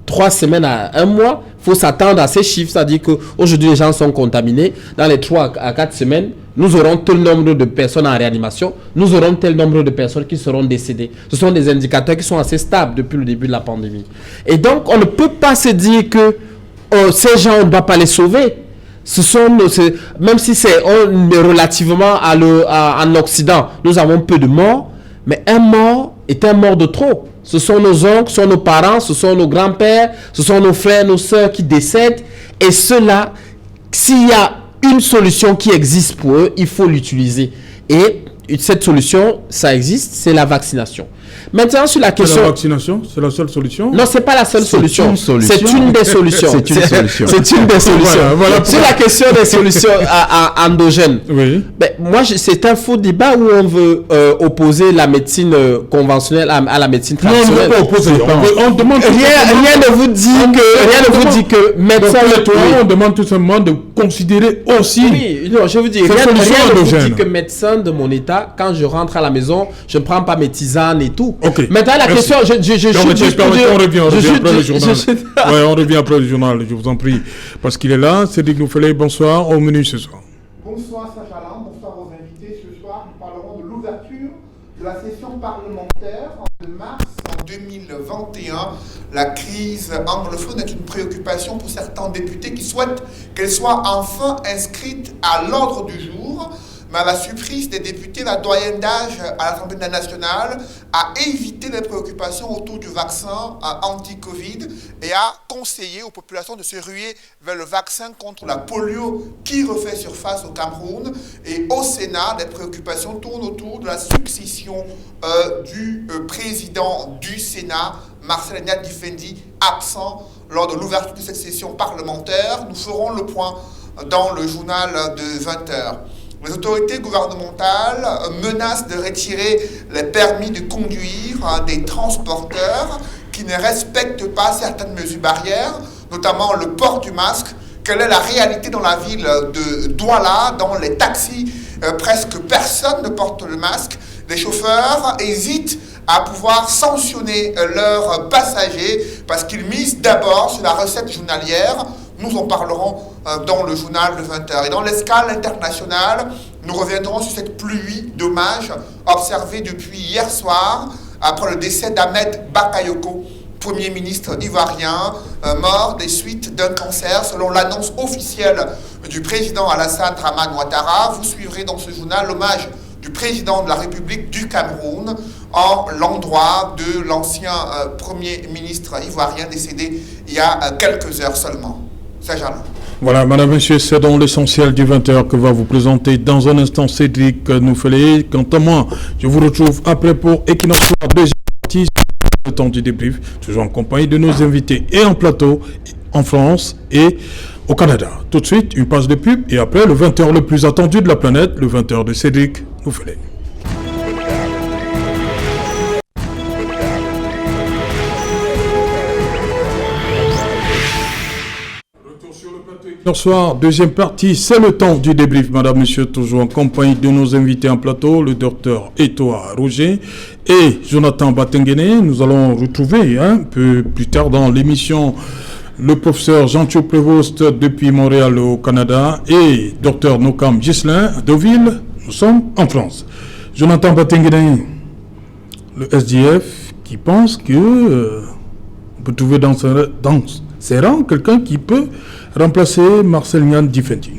[SPEAKER 2] 3 semaines à 1 mois, il faut s'attendre à ces chiffres. C'est-à-dire qu'aujourd'hui, les gens sont contaminés. Dans les 3 à 4 semaines, nous aurons tel nombre de personnes en réanimation. Nous aurons tel nombre de personnes qui seront décédées. Ce sont des indicateurs qui sont assez stables depuis le début de la pandémie. Et donc, on ne peut pas se dire que ces gens, on ne doit pas les sauver. Même si c'est relativement en Occident, nous avons peu de morts, mais un mort est un mort de trop. Ce sont nos oncles, ce sont nos parents, ce sont nos grands-pères, ce sont nos frères, nos sœurs qui décèdent. Et cela, s'il y a une solution qui existe pour eux, il faut l'utiliser. Et cette solution, ça existe, c'est la vaccination. Maintenant, sur la question...
[SPEAKER 1] La vaccination, c'est la seule solution?
[SPEAKER 2] Non, c'est pas la seule solution. C'est une des solutions.
[SPEAKER 5] C'est une solution.
[SPEAKER 2] C'est une des solutions.
[SPEAKER 1] Voilà
[SPEAKER 2] sur la question des solutions endogènes,
[SPEAKER 1] oui.
[SPEAKER 2] Moi, c'est un faux débat où on veut opposer la médecine conventionnelle à la médecine traditionnelle.
[SPEAKER 1] Non, on ne veut pas opposer. On demande
[SPEAKER 2] rien ne vous dit que médecin...
[SPEAKER 1] On demande tout simplement de considérer aussi...
[SPEAKER 2] Oui, non, je vous dis, rien ne vous dit que médecin de mon état, quand je rentre à la maison, je ne prends pas mes tisanes et tout.
[SPEAKER 1] Ok.
[SPEAKER 2] Maintenant, la question,
[SPEAKER 1] on revient après le journal. On revient après le journal, je vous en prie. Parce qu'il est là, Cédric Noufelet, bonsoir, au menu ce soir.
[SPEAKER 6] Bonsoir Saint-Chaland, bonsoir aux invités. Ce soir, nous parlerons de l'ouverture de la session parlementaire en mars 2021. La crise anglophone est une préoccupation pour certains députés qui souhaitent qu'elle soit enfin inscrite à l'ordre du jour. Mais à la surprise des députés, la doyenne d'âge à l'Assemblée nationale a évité les préoccupations autour du vaccin anti-Covid et a conseillé aux populations de se ruer vers le vaccin contre la polio qui refait surface au Cameroun. Et au Sénat, les préoccupations tournent autour de la succession du président du Sénat, Marcel Nyadifendi, absent lors de l'ouverture de cette session parlementaire. Nous ferons le point dans le journal de 20h. Les autorités gouvernementales menacent de retirer les permis de conduire des transporteurs qui ne respectent pas certaines mesures barrières, notamment le port du masque. Quelle est la réalité dans la ville de Douala? Dans les taxis, presque personne ne porte le masque. Les chauffeurs hésitent à pouvoir sanctionner leurs passagers parce qu'ils misent d'abord sur la recette journalière. Nous en parlerons dans le journal de 20h. Et dans l'escale internationale, nous reviendrons sur cette pluie d'hommages observée depuis hier soir après le décès d'Ahmed Bakayoko, Premier ministre ivoirien, mort des suites d'un cancer selon l'annonce officielle du président Alassane Dramane Ouattara. Vous suivrez dans ce journal l'hommage du président de la République du Cameroun en l'endroit de l'ancien Premier ministre ivoirien décédé il y a quelques heures seulement.
[SPEAKER 1] Voilà, madame, monsieur, c'est dans l'essentiel du 20h que va vous présenter dans un instant Cédric Noufelet. Quant à moi, je vous retrouve après pour Equinox Soir, deuxième partie, le temps du débrief, toujours en compagnie de nos invités et en plateau, en France et au Canada. Tout de suite, une page de pub et après, le 20h le plus attendu de la planète, le 20h de Cédric Noufelet. Bonsoir, deuxième partie, c'est le temps du débrief, madame, monsieur, toujours en compagnie de nos invités en plateau, le docteur Etoa Roger et Jonathan Batengene. Nous allons retrouver un peu plus tard dans l'émission le professeur Jean-Thio Prévost depuis Montréal au Canada et docteur Nokam Ghislain à Deauville. Nous sommes en France. Jonathan Batengene, le SDF qui pense que on peut trouver dans ses rangs quelqu'un qui peut remplacer Marcel Niane Difendi.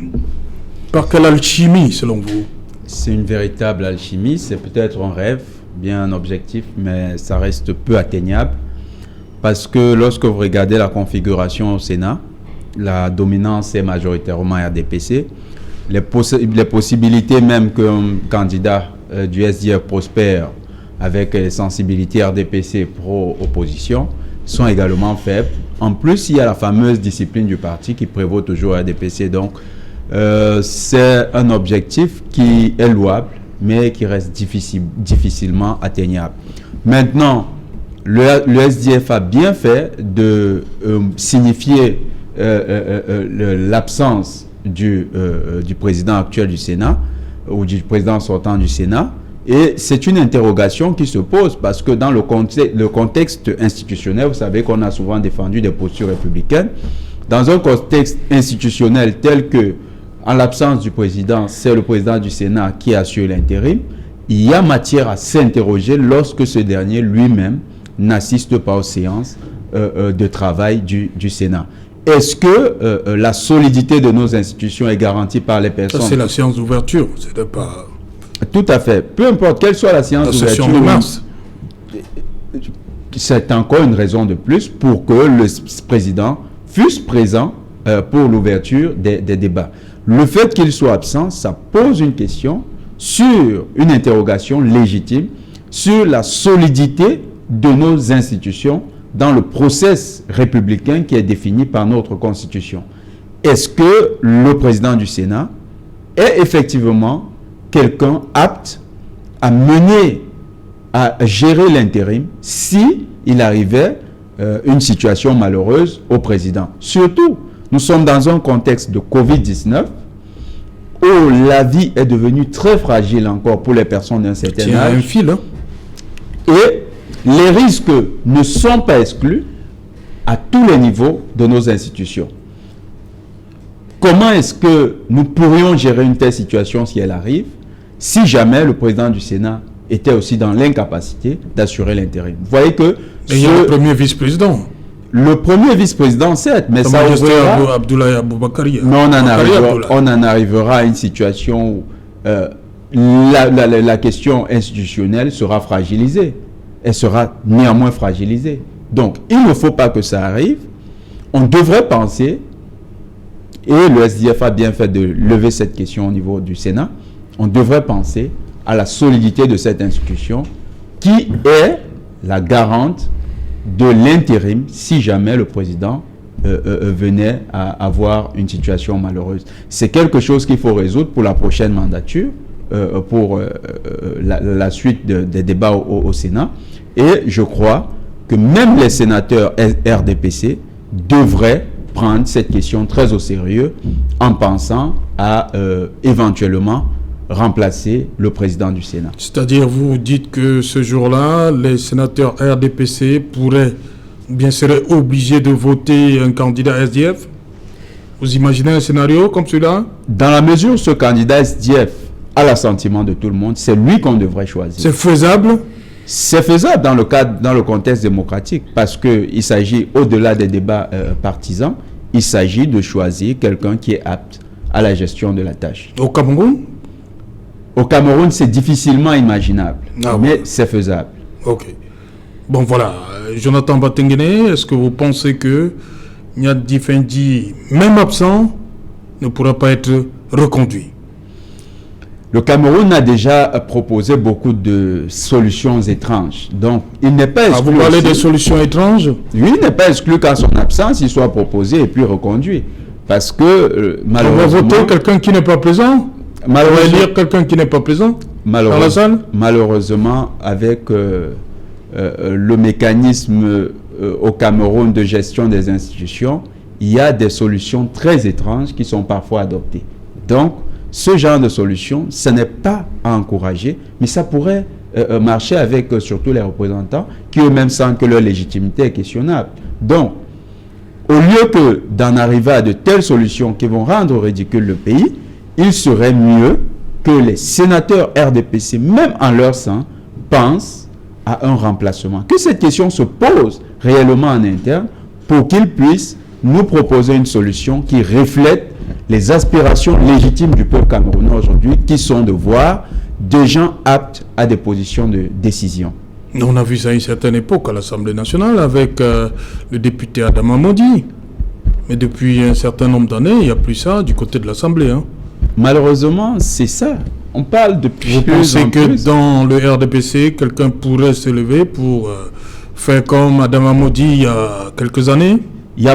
[SPEAKER 1] Par quelle alchimie, selon vous?
[SPEAKER 5] C'est une véritable alchimie, c'est peut-être un rêve, bien un objectif, mais ça reste peu atteignable. Parce que lorsque vous regardez la configuration au Sénat, la dominance est majoritairement RDPC. Les possibilités même qu'un candidat du SDF prospère avec les sensibilités RDPC pro-opposition sont également faibles. En plus, il y a la fameuse discipline du parti qui prévaut toujours à RDPC. Donc, c'est un objectif qui est louable, mais qui reste difficilement atteignable. Maintenant, le SDF a bien fait de signifier l'absence du président actuel du Sénat ou du président sortant du Sénat. Et c'est une interrogation qui se pose parce que dans le contexte institutionnel, vous savez qu'on a souvent défendu des postures républicaines. Dans un contexte institutionnel tel que, en l'absence du président, c'est le président du Sénat qui assure l'intérim, il y a matière à s'interroger lorsque ce dernier lui-même n'assiste pas aux séances de travail du Sénat. Est-ce que la solidité de nos institutions est garantie par les personnes?
[SPEAKER 1] Ça, c'est la séance d'ouverture, c'est pas...
[SPEAKER 5] Tout à fait. Peu importe quelle soit la séance d'ouverture,
[SPEAKER 1] de mars.
[SPEAKER 5] C'est encore une raison de plus pour que le président fût présent pour l'ouverture des débats. Le fait qu'il soit absent, ça pose une question sur une interrogation légitime sur la solidité de nos institutions dans le process républicain qui est défini par notre Constitution. Est-ce que le président du Sénat est effectivement quelqu'un apte à mener, à gérer l'intérim si il arrivait une situation malheureuse au président? Surtout, nous sommes dans un contexte de Covid-19 où la vie est devenue très fragile encore pour les personnes d'un certain âge.
[SPEAKER 1] Un fil, hein?
[SPEAKER 5] Et les risques ne sont pas exclus à tous les niveaux de nos institutions. Comment est-ce que nous pourrions gérer une telle situation si elle arrive, si jamais le président du Sénat était aussi dans l'incapacité d'assurer l'intérim? Vous voyez que...
[SPEAKER 1] il y a le premier vice-président.
[SPEAKER 5] Le premier vice-président, certes, mais ça ouvrira...
[SPEAKER 1] Abdoulaye Aboubakari.
[SPEAKER 5] Mais on en arrivera à une situation où la question institutionnelle sera fragilisée. Elle sera néanmoins fragilisée. Donc, il ne faut pas que ça arrive. On devrait penser, et le SDF a bien fait de lever cette question au niveau du Sénat, on devrait penser à la solidité de cette institution qui est la garante de l'intérim si jamais le président venait à avoir une situation malheureuse. C'est quelque chose qu'il faut résoudre pour la prochaine mandature, pour la suite des débats au Sénat. Et je crois que même les sénateurs RDPC devraient prendre cette question très au sérieux en pensant à éventuellement remplacer le président du Sénat.
[SPEAKER 1] C'est-à-dire, vous dites que ce jour-là, les sénateurs RDPC pourraient, bien seraient obligés de voter un candidat SDF? Vous imaginez un scénario comme celui-là?
[SPEAKER 5] Dans la mesure où ce candidat SDF a l'assentiment de tout le monde, c'est lui qu'on devrait choisir.
[SPEAKER 1] C'est faisable?
[SPEAKER 5] C'est faisable dans le contexte démocratique parce qu'il s'agit, au-delà des débats partisans, il s'agit de choisir quelqu'un qui est apte à la gestion de la tâche.
[SPEAKER 1] Au Cameroun?
[SPEAKER 5] Au Cameroun, c'est difficilement imaginable, mais c'est faisable.
[SPEAKER 1] Ok. Bon, voilà. Jonathan Batengene, est-ce que vous pensez que Niane Difendi, même absent, ne pourra pas être reconduit?
[SPEAKER 5] Le Cameroun a déjà proposé beaucoup de solutions étranges. Donc, il n'est pas exclu.
[SPEAKER 1] Vous parlez des solutions étranges?
[SPEAKER 5] Lui, il n'est pas exclu qu'en son absence, il soit proposé et puis reconduit. Parce que, malheureusement...
[SPEAKER 1] On va voter quelqu'un qui n'est pas présent? On va élire quelqu'un qui n'est pas présent dans la salle?
[SPEAKER 5] Malheureusement, avec le mécanisme au Cameroun de gestion des institutions, il y a des solutions très étranges qui sont parfois adoptées. Donc, ce genre de solution, ce n'est pas à encourager, mais ça pourrait marcher avec surtout les représentants qui eux-mêmes sentent que leur légitimité est questionnable. Donc, au lieu que d'en arriver à de telles solutions qui vont rendre ridicule le pays, il serait mieux que les sénateurs RDPC, même en leur sein, pensent à un remplacement. Que cette question se pose réellement en interne pour qu'ils puissent nous proposer une solution qui reflète les aspirations légitimes du peuple camerounais aujourd'hui, qui sont de voir des gens aptes à des positions de décision.
[SPEAKER 1] On a vu ça à une certaine époque à l'Assemblée nationale avec le député Adam Amodi. Mais depuis un certain nombre d'années, il n'y a plus ça du côté de l'Assemblée. Hein.
[SPEAKER 5] Malheureusement, c'est ça. On parle de plus en plus. Vous
[SPEAKER 1] pensez que dans le RDPC, quelqu'un pourrait se lever pour faire comme Adam Amodi il y a quelques années?
[SPEAKER 5] Il y a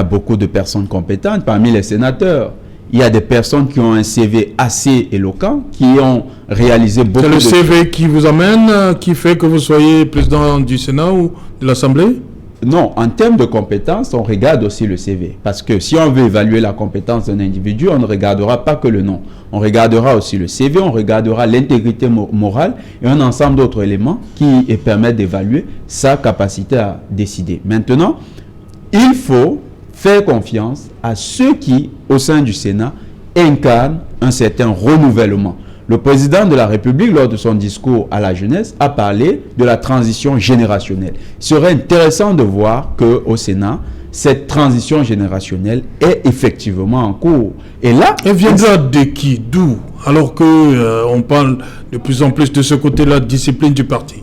[SPEAKER 5] beaucoup de personnes compétentes parmi les sénateurs. Il y a des personnes qui ont un CV assez éloquent, qui ont réalisé beaucoup de...
[SPEAKER 1] C'est le CV qui vous amène, qui fait que vous soyez président du Sénat ou de l'Assemblée?
[SPEAKER 5] Non, en termes de compétences, on regarde aussi le CV. Parce que si on veut évaluer la compétence d'un individu, on ne regardera pas que le nom. On regardera aussi le CV, on regardera l'intégrité morale et un ensemble d'autres éléments qui permettent d'évaluer sa capacité à décider. Maintenant, il faut faire confiance à ceux qui, au sein du Sénat, incarnent un certain renouvellement. Le président de la République, lors de son discours à la jeunesse, a parlé de la transition générationnelle. Il serait intéressant de voir qu'au Sénat, cette transition générationnelle est effectivement en cours. Et là,
[SPEAKER 1] elle viendra de qui? D'où? Alors qu'on parle de plus en plus de ce côté-là de discipline du parti.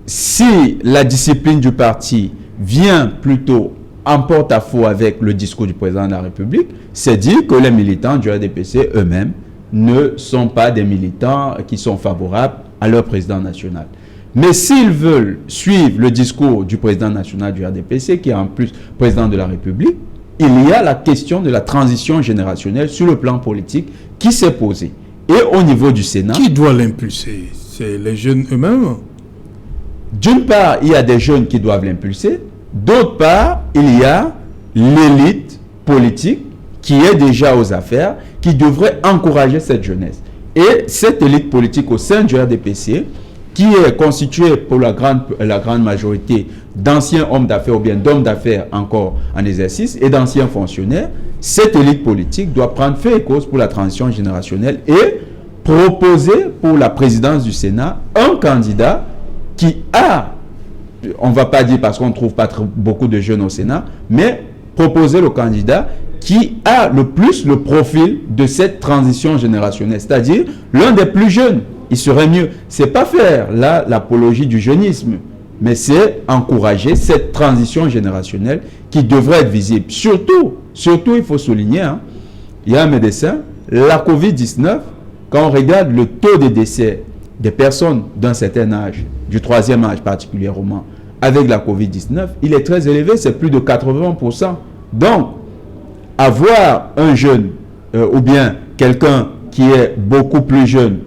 [SPEAKER 5] Si la discipline du parti vient plutôt en porte-à-faux avec le discours du président de la République, c'est dire que les militants du RDPC eux-mêmes ne sont pas des militants qui sont favorables à leur président national. Mais s'ils veulent suivre le discours du président national du RDPC, qui est en plus président de la République, il y a la question de la transition générationnelle sur le plan politique qui s'est posée. Et au niveau du Sénat...
[SPEAKER 1] Qui doit l'impulser? C'est les jeunes eux-mêmes?
[SPEAKER 5] D'une part, il y a des jeunes qui doivent l'impulser. D'autre part, il y a l'élite politique qui est déjà aux affaires, qui devrait encourager cette jeunesse. Et cette élite politique au sein du RDPC, qui est constituée pour la grande majorité d'anciens hommes d'affaires ou bien d'hommes d'affaires encore en exercice et d'anciens fonctionnaires, cette élite politique doit prendre fait et cause pour la transition générationnelle et proposer pour la présidence du Sénat un candidat qui a, on ne va pas dire parce qu'on ne trouve pas beaucoup de jeunes au Sénat, mais proposer le candidat qui a le plus le profil de cette transition générationnelle, c'est-à-dire l'un des plus jeunes. Il serait mieux, c'est pas faire là l'apologie du jeunisme, mais c'est encourager cette transition générationnelle qui devrait être visible. Surtout, il faut souligner, il y a un médecin, la Covid-19, quand on regarde le taux de décès des personnes d'un certain âge, du troisième âge particulièrement, avec la Covid-19, il est très élevé, c'est plus de 80%. Donc, avoir un jeune ou bien quelqu'un qui est beaucoup plus jeune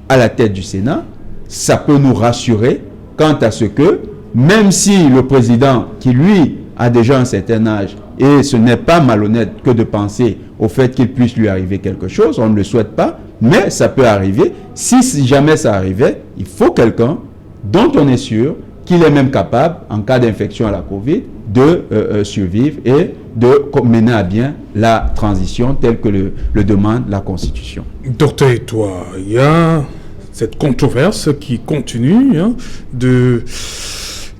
[SPEAKER 5] à la tête du Sénat, ça peut nous rassurer quant à ce que, même si le président qui lui a déjà un certain âge, et ce n'est pas malhonnête que de penser au fait qu'il puisse lui arriver quelque chose, on ne le souhaite pas, mais ça peut arriver. Si jamais ça arrivait, il faut quelqu'un dont on est sûr qu'il est même capable, en cas d'infection à la Covid, de survivre et de mener à bien la transition telle que le demande la Constitution.
[SPEAKER 1] Docteur Etoua, il y a cette controverse qui continue,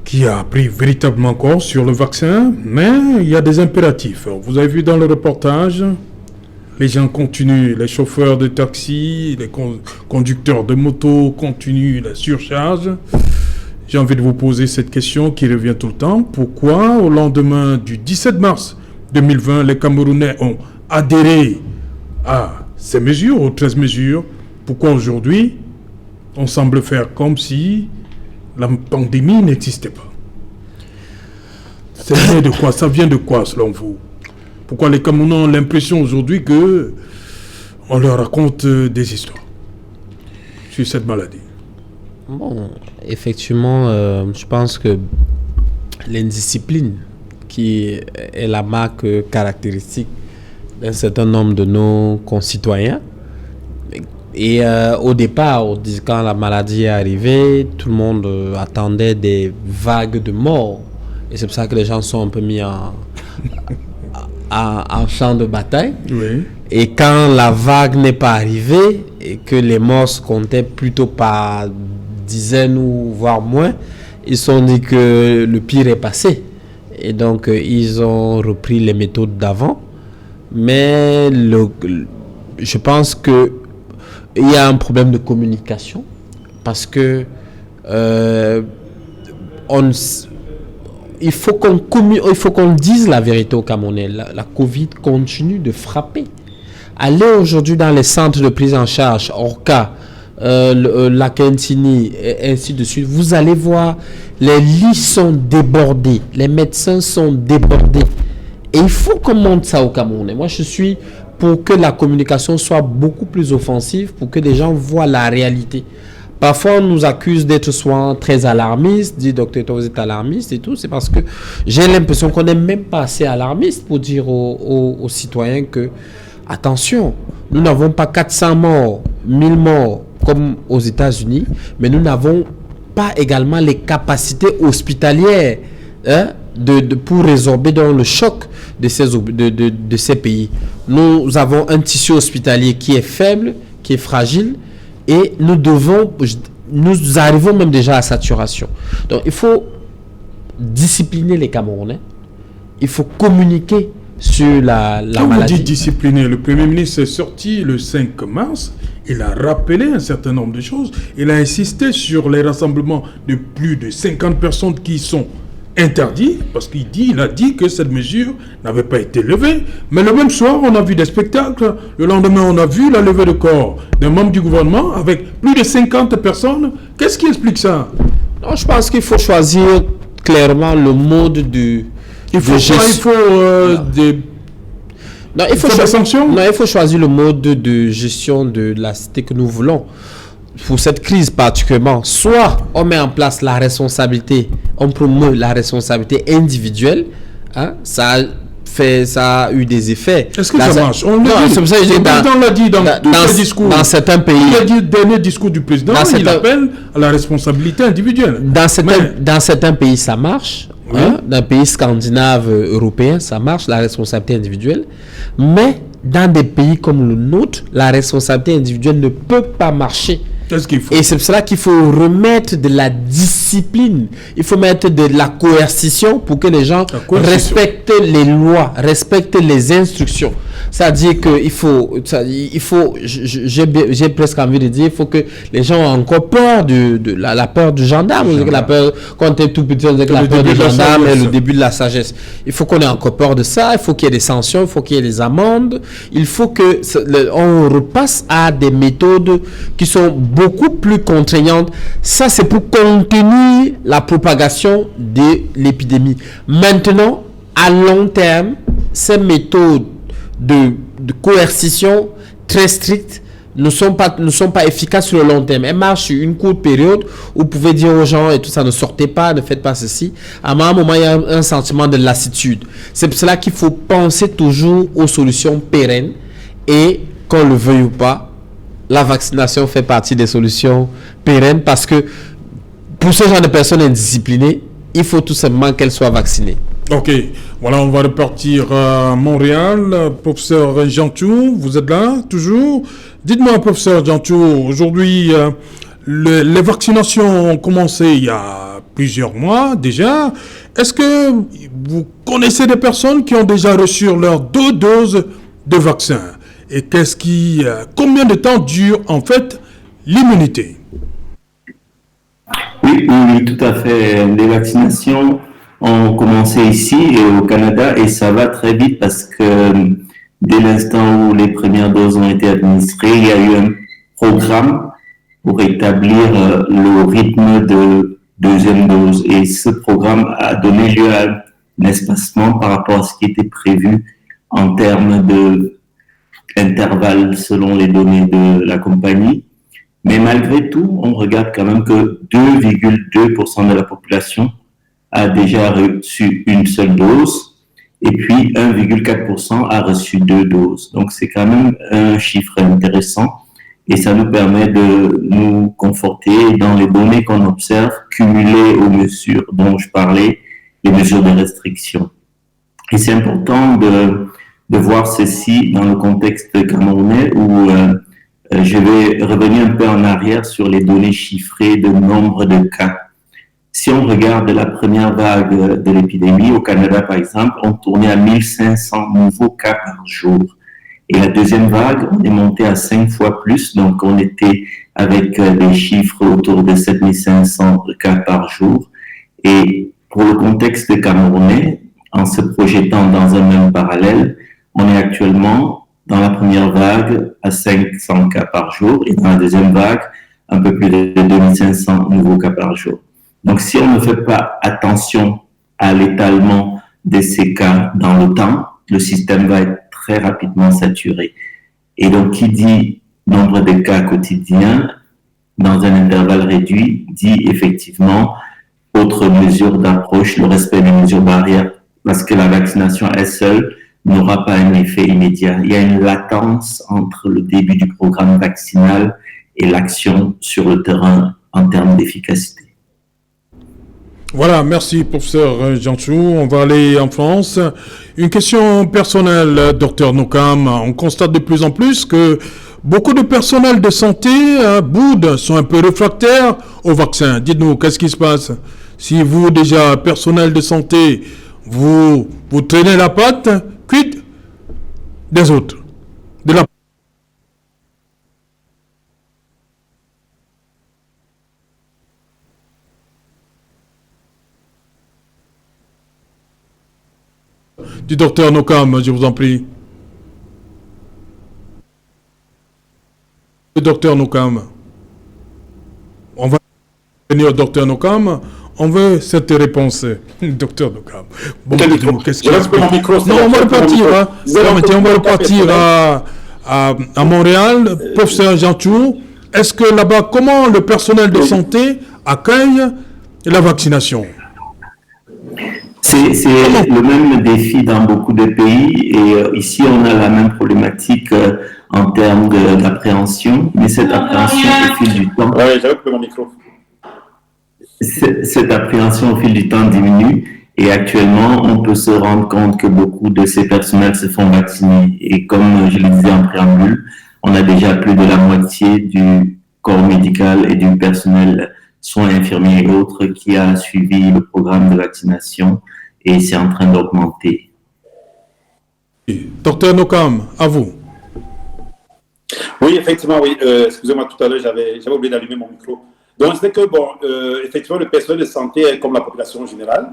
[SPEAKER 1] qui a pris véritablement corps sur le vaccin, mais il y a des impératifs. Vous avez vu dans le reportage, les gens continuent, les chauffeurs de taxi, les conducteurs de moto continuent la surcharge. J'ai envie de vous poser cette question qui revient tout le temps. Pourquoi, au lendemain du 17 mars 2020, les Camerounais ont adhéré à ces mesures, aux 13 mesures? Pourquoi aujourd'hui, on semble faire comme si la pandémie n'existait pas? Ça vient de quoi? Ça vient de quoi, selon vous? Pourquoi les Camerounais ont l'impression aujourd'hui que on leur raconte des histoires sur cette maladie?
[SPEAKER 2] Bon, effectivement, je pense que l'indiscipline qui est la marque caractéristique d'un certain nombre de nos concitoyens. Et au départ, quand la maladie est arrivée, tout le monde attendait des vagues de morts. Et c'est pour ça que les gens sont un peu mis en champ de bataille.
[SPEAKER 1] Oui.
[SPEAKER 2] Et quand la vague n'est pas arrivée et que les morts se comptaient plutôt par dizaines ou voire moins, ils se sont dit que le pire est passé. Et donc, ils ont repris les méthodes d'avant. Mais je pense qu'il y a un problème de communication parce que il faut qu'on dise la vérité aux Camerounais. La Covid continue de frapper. Allez aujourd'hui dans les centres de prise en charge, Orca, la Kentini, et ainsi de suite. Vous allez voir, les lits sont débordés, les médecins sont débordés. Et il faut qu'on montre ça aux Camerounais. Moi, je suis pour que la communication soit beaucoup plus offensive, pour que les gens voient la réalité. Parfois, on nous accuse d'être soit très alarmistes, dit docteur, vous êtes alarmiste et tout. C'est parce que j'ai l'impression qu'on n'est même pas assez alarmiste pour dire aux citoyens que, attention, nous n'avons pas 400 morts, 1000 morts comme aux États-Unis, mais nous n'avons pas également les capacités hospitalières pour résorber dans le choc de ces pays. Nous avons un tissu hospitalier qui est faible, qui est fragile, et nous arrivons même déjà à saturation. Donc il faut discipliner les Camerounais, il faut communiquer sur la
[SPEAKER 1] Quand
[SPEAKER 2] maladie.
[SPEAKER 1] vous dites discipliner, le Premier ministre est sorti le 5 mars, il a rappelé un certain nombre de choses, il a insisté sur les rassemblements de plus de 50 personnes qui sont interdits, parce il a dit que cette mesure n'avait pas été levée, mais le même soir, on a vu des spectacles, le lendemain, on a vu la levée de corps d'un membre du gouvernement avec plus de 50 personnes. Qu'est-ce qui explique ça?
[SPEAKER 2] Non, je pense qu'il faut choisir clairement le mode de gestion. Il faut
[SPEAKER 1] des sanctions?
[SPEAKER 2] Non, il faut choisir le mode de gestion de la cité que nous voulons. Pour cette crise particulièrement, soit on met en place la responsabilité, on promeut la responsabilité individuelle, ça a eu des effets.
[SPEAKER 1] Est-ce que ça marche? On le dit.
[SPEAKER 2] C'est pour ça que
[SPEAKER 1] le président l'a dit dans tous les discours.
[SPEAKER 2] Dans certains pays.
[SPEAKER 1] Le dernier discours du président, il appelle à la responsabilité individuelle.
[SPEAKER 2] Dans certains pays, ça marche.
[SPEAKER 1] Oui.
[SPEAKER 2] Dans les pays scandinaves, européens, ça marche, la responsabilité individuelle. Mais dans des pays comme le nôtre, la responsabilité individuelle ne peut pas marcher.
[SPEAKER 1] Qu'est-ce qu'il faut?
[SPEAKER 2] Et c'est pour cela qu'il faut remettre de la discipline. Il faut mettre de la coercition pour que les gens respectent les lois, respectent les instructions. C'est-à-dire qu'il faut, j'ai presque envie de dire, il faut que les gens aient encore peur de la peur du gendarme. La peur, quand tu es tout petit, on dit que la peur du gendarme est le début de la sagesse. Il faut qu'on ait encore peur de ça. Il faut qu'il y ait des sanctions, il faut qu'il y ait des amendes. Il faut que on repasse à des méthodes qui sont beaucoup plus contraignantes. Ça, c'est pour contenir la propagation de l'épidémie. Maintenant, à long terme, ces méthodes de coercition très strictes ne sont pas efficaces sur le long terme. Elles marchent sur une courte période où vous pouvez dire aux gens et tout ça, ne sortez pas, ne faites pas ceci. À un moment, il y a un sentiment de lassitude. C'est pour cela qu'il faut penser toujours aux solutions pérennes et, qu'on le veuille ou pas, la vaccination fait partie des solutions pérennes parce que pour ce genre de personnes indisciplinées, il faut tout simplement qu'elles soient vaccinées.
[SPEAKER 1] Ok, voilà, on va repartir à Montréal. Professeur Jantou, vous êtes là, toujours? Dites-moi, professeur Jantou, aujourd'hui, les vaccinations ont commencé il y a plusieurs mois déjà. Est-ce que vous connaissez des personnes qui ont déjà reçu leurs 2 doses de vaccin? Et combien de temps dure en fait l'immunité?
[SPEAKER 4] Oui, tout à fait. Les vaccinations ont commencé ici et au Canada et ça va très vite parce que dès l'instant où les premières doses ont été administrées, il y a eu un programme pour établir le rythme de deuxième dose et ce programme a donné lieu à un espacement par rapport à ce qui était prévu en termes d'intervalle selon les données de la compagnie. Mais malgré tout, on regarde quand même que 2,2% de la population a déjà reçu une seule dose et puis 1,4% a reçu 2 doses. Donc, c'est quand même un chiffre intéressant et ça nous permet de nous conforter dans les données qu'on observe cumulées aux mesures dont je parlais, les mesures de restriction. Et c'est important de voir ceci dans le contexte camerounais où je vais revenir un peu en arrière sur les données chiffrées de nombre de cas. Si on regarde la première vague de l'épidémie au Canada, par exemple, on tournait à 1500 nouveaux cas par jour. Et la deuxième vague, on est monté à 5 fois plus, donc on était avec des chiffres autour de 7500 cas par jour. Et pour le contexte camerounais, en se projetant dans un même parallèle, on est actuellement dans la première vague à 500 cas par jour et dans la deuxième vague, un peu plus de 2500 nouveaux cas par jour. Donc, si on ne fait pas attention à l'étalement de ces cas dans le temps, le système va être très rapidement saturé. Et donc, qui dit nombre de cas quotidiens dans un intervalle réduit, dit effectivement autres mesures d'approche, le respect des mesures barrières, parce que la vaccination elle seule n'aura pas un effet immédiat. Il y a une latence entre le début du programme vaccinal et l'action sur le terrain en termes d'efficacité.
[SPEAKER 1] Voilà, merci professeur Janchou. On va aller en France. Une question personnelle, docteur Nokam. On constate de plus en plus que beaucoup de personnel de santé boudent, sont un peu réfractaires au vaccin. Dites-nous, qu'est-ce qui se passe? Si vous, déjà, personnel de santé, vous traînez la patte, quid des autres? De la du docteur Nokam, je vous en prie. Le docteur Nokam. On va venir au docteur Nokam. On veut cette réponse. Docteur Nokam. Bon, qu'est-ce qu'il y a? Non, on va repartir. On va repartir à Montréal. Professeur Janchou, est-ce que là-bas, comment le personnel de santé accueille la vaccination?
[SPEAKER 4] C'est le même défi dans beaucoup de pays et ici on a la même problématique en termes d'appréhension, mais cette appréhension au fil du temps.
[SPEAKER 3] Ouais, j'avais coupé mon micro.
[SPEAKER 4] Cette appréhension au fil du temps diminue et actuellement on peut se rendre compte que beaucoup de ces personnels se font vacciner et comme je le disais en préambule, on a déjà plus de la moitié du corps médical et du personnel soins infirmiers et autres qui a suivi le programme de vaccination et c'est en train d'augmenter.
[SPEAKER 1] Docteur Nokam, à vous.
[SPEAKER 3] Oui, effectivement, oui. Excusez-moi, tout à l'heure, j'avais oublié d'allumer mon micro. Donc, c'est que, bon, effectivement, le personnel de santé est comme la population générale.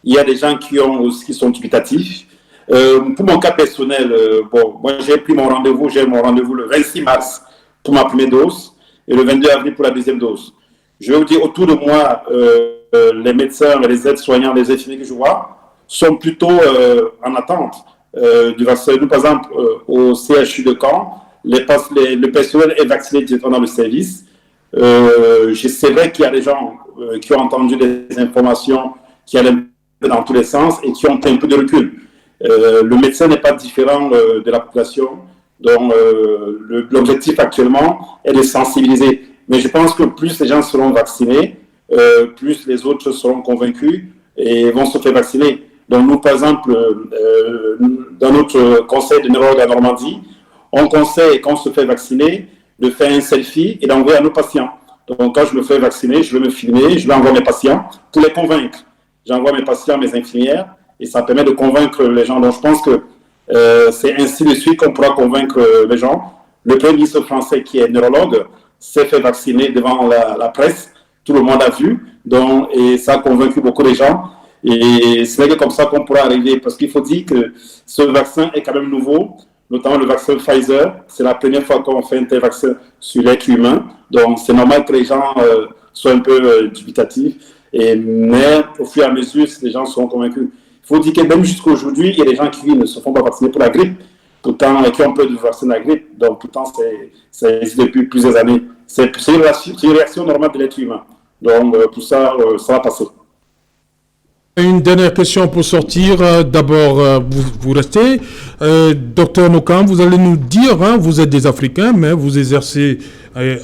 [SPEAKER 3] Il y a des gens qui sont dubitatifs. Pour mon cas personnel, bon, moi, j'ai mon rendez-vous le 26 mars pour ma première dose et le 22 avril pour la deuxième dose. Je vais vous dire, autour de moi, les médecins, les aides-soignants, les infirmiers que je vois sont plutôt en attente du vaccin. Nous, par exemple, au CHU de Caen, le personnel est vacciné directement dans le service. C'est vrai qu'il y a des gens qui ont entendu des informations qui allaient dans tous les sens et qui ont un peu de recul. Le médecin n'est pas différent de la population. Donc, l'objectif actuellement est de sensibiliser. Mais je pense que plus les gens seront vaccinés, plus les autres seront convaincus et vont se faire vacciner. Donc nous, par exemple, dans notre conseil de neurologue à Normandie, on conseille, quand on se fait vacciner, de faire un selfie et d'envoyer à nos patients. Donc quand je me fais vacciner, je vais me filmer, je vais envoyer mes patients pour les convaincre. J'envoie mes patients, mes infirmières, et ça permet de convaincre les gens. Donc je pense que c'est ainsi de suite qu'on pourra convaincre les gens. Le Premier ministre français, qui est neurologue, s'est fait vacciner devant la presse. Tout le monde a vu. Donc, et ça a convaincu beaucoup de gens. Et c'est comme ça qu'on pourra arriver. Parce qu'il faut dire que ce vaccin est quand même nouveau, notamment le vaccin Pfizer. C'est la première fois qu'on fait un tel vaccin sur l'être humain. Donc, c'est normal que les gens soient un peu dubitatifs. Mais au fur et à mesure, les gens seront convaincus. Il faut dire que même jusqu'à aujourd'hui, il y a des gens qui ne se font pas vacciner pour la grippe. Pourtant, qui ont peur du vaccin de la grippe. Donc, pourtant, ça existe depuis plusieurs années. C'est une réaction normale de l'être humain. Donc, tout ça, ça va passer.
[SPEAKER 1] Une dernière question pour sortir. D'abord, vous restez. Docteur Nokam, vous allez nous dire, hein, vous êtes des Africains, mais vous exercez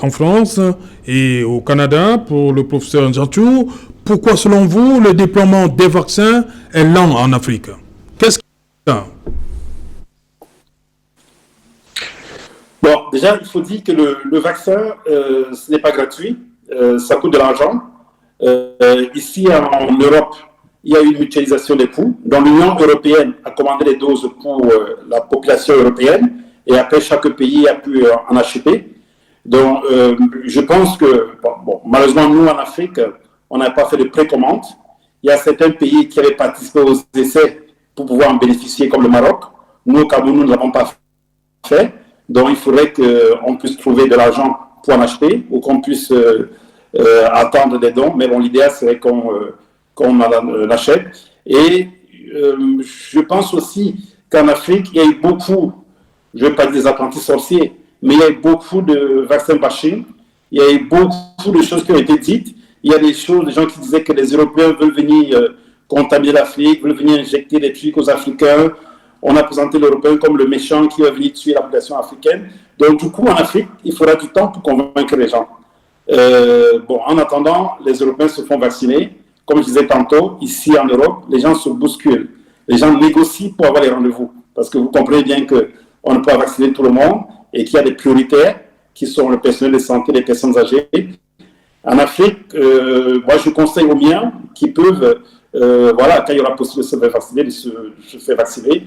[SPEAKER 1] en France et au Canada pour le professeur Ndiantou. Pourquoi, selon vous, le déploiement des vaccins est lent en Afrique? Qu'est-ce qui est lent?
[SPEAKER 3] Bon, déjà, il faut dire que le vaccin, ce n'est pas gratuit. Ça coûte de l'argent. Ici, en Europe, il y a eu une mutualisation des coûts. Donc, l'Union européenne a commandé les doses pour la population européenne et après, chaque pays a pu en acheter. Donc, je pense que, bon, malheureusement, nous, en Afrique, on n'a pas fait de précommande. Il y a certains pays qui avaient participé aux essais pour pouvoir en bénéficier, comme le Maroc. Nous, au Cameroun, nous ne l'avons pas fait. Donc, il faudrait qu'on puisse trouver de l'argent pour en acheter ou qu'on puisse attendre des dons. Mais bon, l'idéal serait qu'on l'achète. Et je pense aussi qu'en Afrique, il y a eu beaucoup, je ne veux pas dire des apprentis sorciers, mais il y a eu beaucoup de vaccins bashing. Il y a eu beaucoup de choses qui ont été dites. Il y a des gens qui disaient que les Européens veulent venir contaminer l'Afrique, veulent venir injecter des trucs aux Africains. On a présenté l'Européen comme le méchant qui va venir tuer la population africaine. Donc, du coup, en Afrique, il faudra du temps pour convaincre les gens. Bon, en attendant, les Européens se font vacciner. Comme je disais tantôt, ici en Europe, les gens se bousculent. Les gens négocient pour avoir les rendez-vous. Parce que vous comprenez bien qu'on ne peut pas vacciner tout le monde et qu'il y a des prioritaires qui sont le personnel de santé, les personnes âgées. En Afrique, moi, je conseille aux miens qui peuvent, voilà, quand il y aura possibilité de se faire vacciner, de se faire vacciner.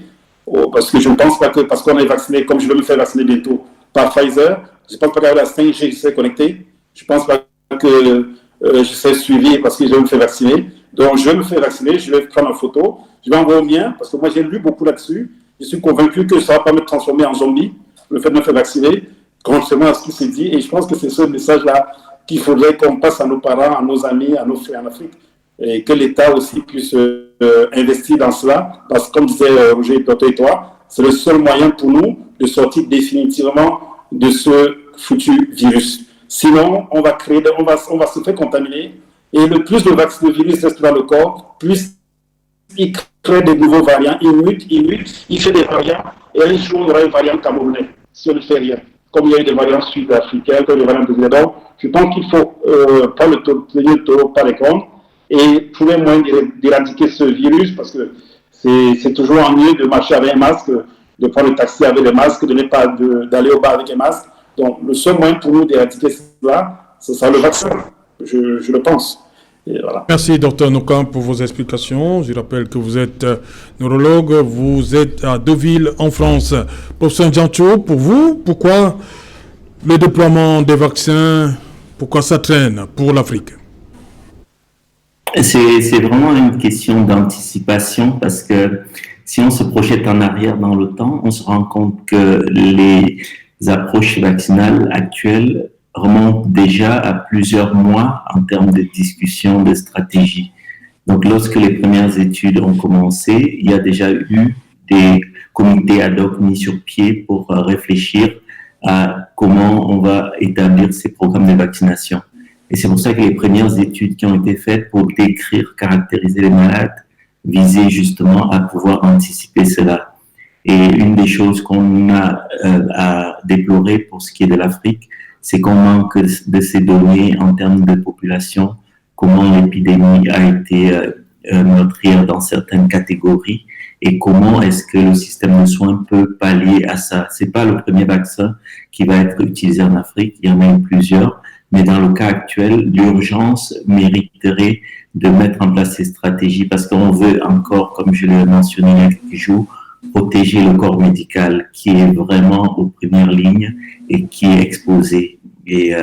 [SPEAKER 3] Parce que je ne pense pas que, parce qu'on est vacciné, comme je vais me faire vacciner bientôt par Pfizer, je ne pense pas qu'il y a la 5G qui s'est connectée. Je ne pense pas que je serai suivi parce que je vais me faire vacciner. Donc, je vais me faire vacciner, je vais prendre une photo, je vais envoyer au mien, parce que moi, j'ai lu beaucoup là-dessus. Je suis convaincu que ça ne va pas me transformer en zombie, le fait de me faire vacciner, contrairement à ce qui s'est dit. Et je pense que c'est ce message-là qu'il faudrait qu'on passe à nos parents, à nos amis, à nos frères en Afrique, et que l'État aussi puisse investir dans cela, parce que comme disait Roger, Docteur et toi, c'est le seul moyen pour nous de sortir définitivement de ce foutu virus. Sinon, on va se faire contaminer, et le plus de virus reste dans le corps, plus il crée des nouveaux variants, il mute, il fait des variants, et un jour, il y aura un variant camerounais, si on ne fait rien. Comme il y a eu des variants sud-africains, comme des variants brésiliens. Je pense qu'il faut prendre le taureau par les cornes et trouver un moyen d'éradiquer ce virus, parce que c'est toujours mieux de marcher avec un masque, de prendre le taxi avec le masque, de ne pas d'aller au bar avec un masque. Donc, le seul moyen pour nous d'éradiquer cela, ce sera le vaccin, je le pense. Et voilà.
[SPEAKER 1] Merci, Dr Nokam, pour vos explications. Je rappelle que vous êtes neurologue, vous êtes à Deauville, en France. Professeur Ndiantou, pour vous, pourquoi le déploiement des vaccins, pourquoi ça traîne pour l'Afrique?
[SPEAKER 4] C'est vraiment une question d'anticipation, parce que si on se projette en arrière dans le temps, on se rend compte que les approches vaccinales actuelles remontent déjà à plusieurs mois en termes de discussion, de stratégie. Donc, lorsque les premières études ont commencé, il y a déjà eu des comités ad hoc mis sur pied pour réfléchir à comment on va établir ces programmes de vaccination. Et c'est pour ça que les premières études qui ont été faites pour décrire, caractériser les malades, visaient justement à pouvoir anticiper cela. Et une des choses qu'on a à déplorer pour ce qui est de l'Afrique, c'est qu'on manque de ces données en termes de population, comment l'épidémie a été meurtrière dans certaines catégories et comment est-ce que le système de soins peut pallier à ça. C'est pas le premier vaccin qui va être utilisé en Afrique, il y en a eu plusieurs, mais dans le cas actuel, l'urgence mériterait de mettre en place ces stratégies parce qu'on veut encore, comme je l'ai mentionné il y a quelques jours, protéger le corps médical qui est vraiment aux premières lignes et qui est exposé. Et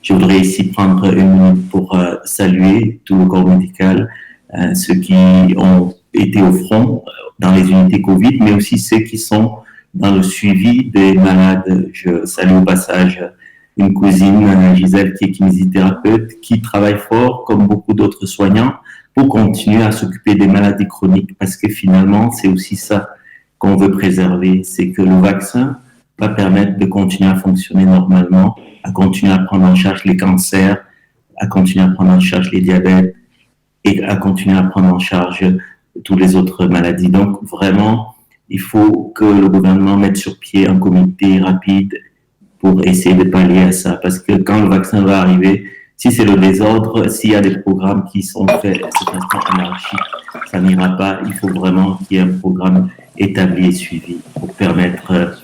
[SPEAKER 4] je voudrais ici prendre une minute pour saluer tout le corps médical, ceux qui ont été au front dans les unités Covid, mais aussi ceux qui sont dans le suivi des malades. Je salue au passage une cousine, Gisèle, qui est kinésithérapeute, qui travaille fort, comme beaucoup d'autres soignants, pour continuer à s'occuper des maladies chroniques, parce que finalement, c'est aussi ça qu'on veut préserver, c'est que le vaccin va permettre de continuer à fonctionner normalement, à continuer à prendre en charge les cancers, à continuer à prendre en charge les diabètes, et à continuer à prendre en charge toutes les autres maladies. Donc, vraiment, il faut que le gouvernement mette sur pied un comité rapide pour essayer de pallier à ça. Parce que quand le vaccin va arriver, si c'est le désordre, s'il y a des programmes qui sont faits à cet instant anarchique, ça n'ira pas. Il faut vraiment qu'il y ait un programme établi et suivi pour permettre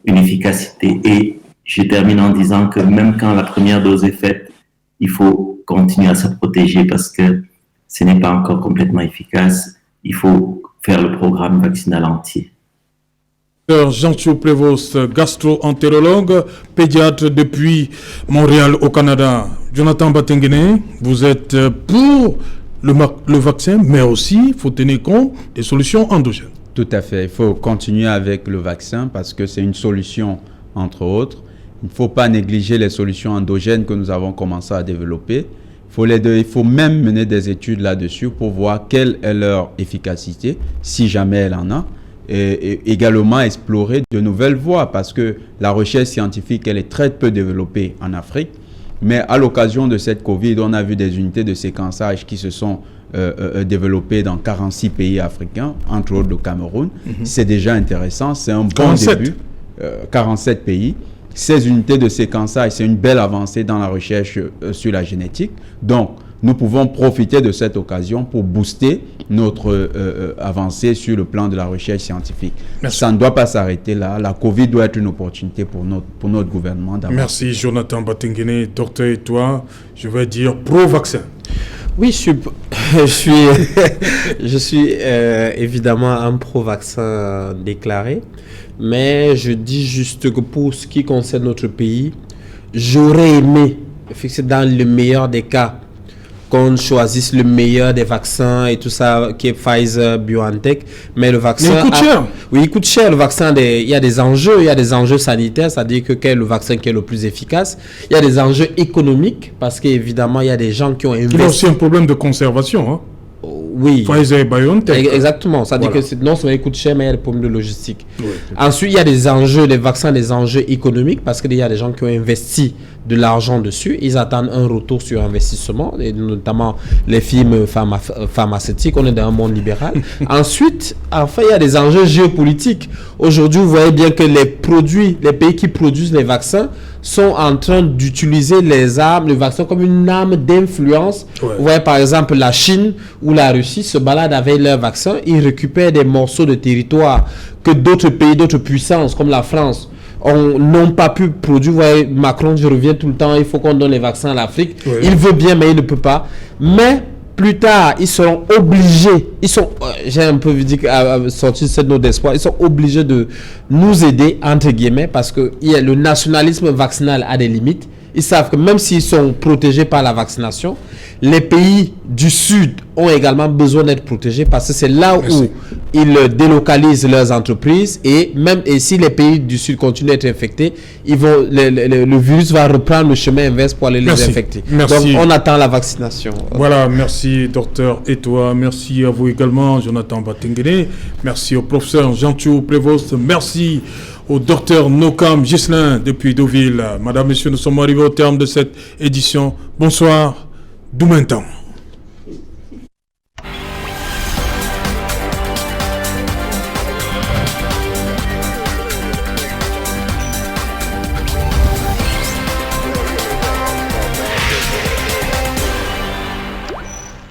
[SPEAKER 4] une efficacité. Et je termine en disant que même quand la première dose est faite, il faut continuer à se protéger parce que ce n'est pas encore complètement efficace. Il faut faire le programme vaccinal entier.
[SPEAKER 1] Jean-Thieu Prévost, gastro-entérologue, pédiatre depuis Montréal au Canada. Jonathan Batengene, vous êtes pour le vaccin, mais aussi il faut tenir compte des solutions endogènes.
[SPEAKER 5] Tout à fait. Il faut continuer avec le vaccin parce que c'est une solution, entre autres. Il ne faut pas négliger les solutions endogènes que nous avons commencé à développer. Il faut même mener des études là-dessus pour voir quelle est leur efficacité, si jamais elle en a. Et également explorer de nouvelles voies parce que la recherche scientifique, elle est très peu développée en Afrique. Mais à l'occasion de cette Covid, on a vu des unités de séquençage qui se sont développées dans 46 pays africains, entre autres le Cameroun. C'est déjà intéressant, c'est un bon
[SPEAKER 1] 47.
[SPEAKER 5] début. 47 pays. Ces unités de séquençage, c'est une belle avancée dans la recherche sur la génétique. Donc, nous pouvons profiter de cette occasion pour booster notre avancée sur le plan de la recherche scientifique.
[SPEAKER 1] Merci.
[SPEAKER 5] Ça ne doit pas s'arrêter là. La Covid doit être une opportunité pour notre gouvernement.
[SPEAKER 1] Merci Jonathan Batengene. Docteur, et toi, je vais dire pro-vaccin.
[SPEAKER 2] Oui, je suis évidemment un pro-vaccin déclaré, mais je dis juste que pour ce qui concerne notre pays, j'aurais aimé, dans le meilleur des cas, qu'on choisisse le meilleur des vaccins et tout ça, qui est Pfizer, BioNTech, mais le vaccin...
[SPEAKER 1] Mais il coûte cher.
[SPEAKER 2] Oui, il coûte cher. Le vaccin, il y a des enjeux sanitaires, c'est-à-dire que quel est le vaccin qui est le plus efficace. Il y a des enjeux économiques, parce qu'évidemment, il y a des gens qui ont investi...
[SPEAKER 1] Il y a aussi un problème de conservation. Hein.
[SPEAKER 2] Oui.
[SPEAKER 1] Pfizer et BioNTech.
[SPEAKER 2] Exactement. C'est-à-dire
[SPEAKER 1] Voilà.
[SPEAKER 2] que non seulement il coûte cher, mais il y a des problèmes de logistique.
[SPEAKER 1] Oui.
[SPEAKER 2] Ensuite, il y a des enjeux, les vaccins, des enjeux économiques, parce qu'il y a des gens qui ont investi de l'argent dessus. Ils attendent un retour sur investissement, et notamment les firmes pharmaceutiques. On est dans un monde libéral. Ensuite, enfin, il y a des enjeux géopolitiques. Aujourd'hui, vous voyez bien que les pays qui produisent les vaccins sont en train d'utiliser le vaccin comme une arme d'influence.
[SPEAKER 1] Ouais.
[SPEAKER 2] Vous voyez par exemple la Chine ou la Russie se baladent avec leur vaccin, ils récupèrent des morceaux de territoire que d'autres pays, d'autres puissances comme la France n'ont pas pu produire. Vous voyez, Macron, je reviens tout le temps, il faut qu'on donne les vaccins à l'Afrique.
[SPEAKER 1] Ouais.
[SPEAKER 2] Il veut bien, mais il ne peut pas. Mais plus tard, ils seront obligés, j'ai un peu dit sortir cette note d'espoir, ils sont obligés de nous aider, entre guillemets, parce que le nationalisme vaccinal a des limites. Ils savent que même s'ils sont protégés par la vaccination, les pays du Sud ont également besoin d'être protégés parce que c'est là où ils délocalisent leurs entreprises et si les pays du Sud continuent d'être infectés, le virus va reprendre le chemin inverse pour aller les infecter.
[SPEAKER 1] Merci.
[SPEAKER 2] Donc on attend la vaccination.
[SPEAKER 1] Voilà, merci docteur et toi, merci à vous également Jonathan Batengene, merci au professeur Jean-Thieu Prévost, merci au docteur Nokam Ghislain depuis Deauville. Madame, messieurs, nous sommes arrivés au terme de cette édition. Bonsoir, d'où maintenant.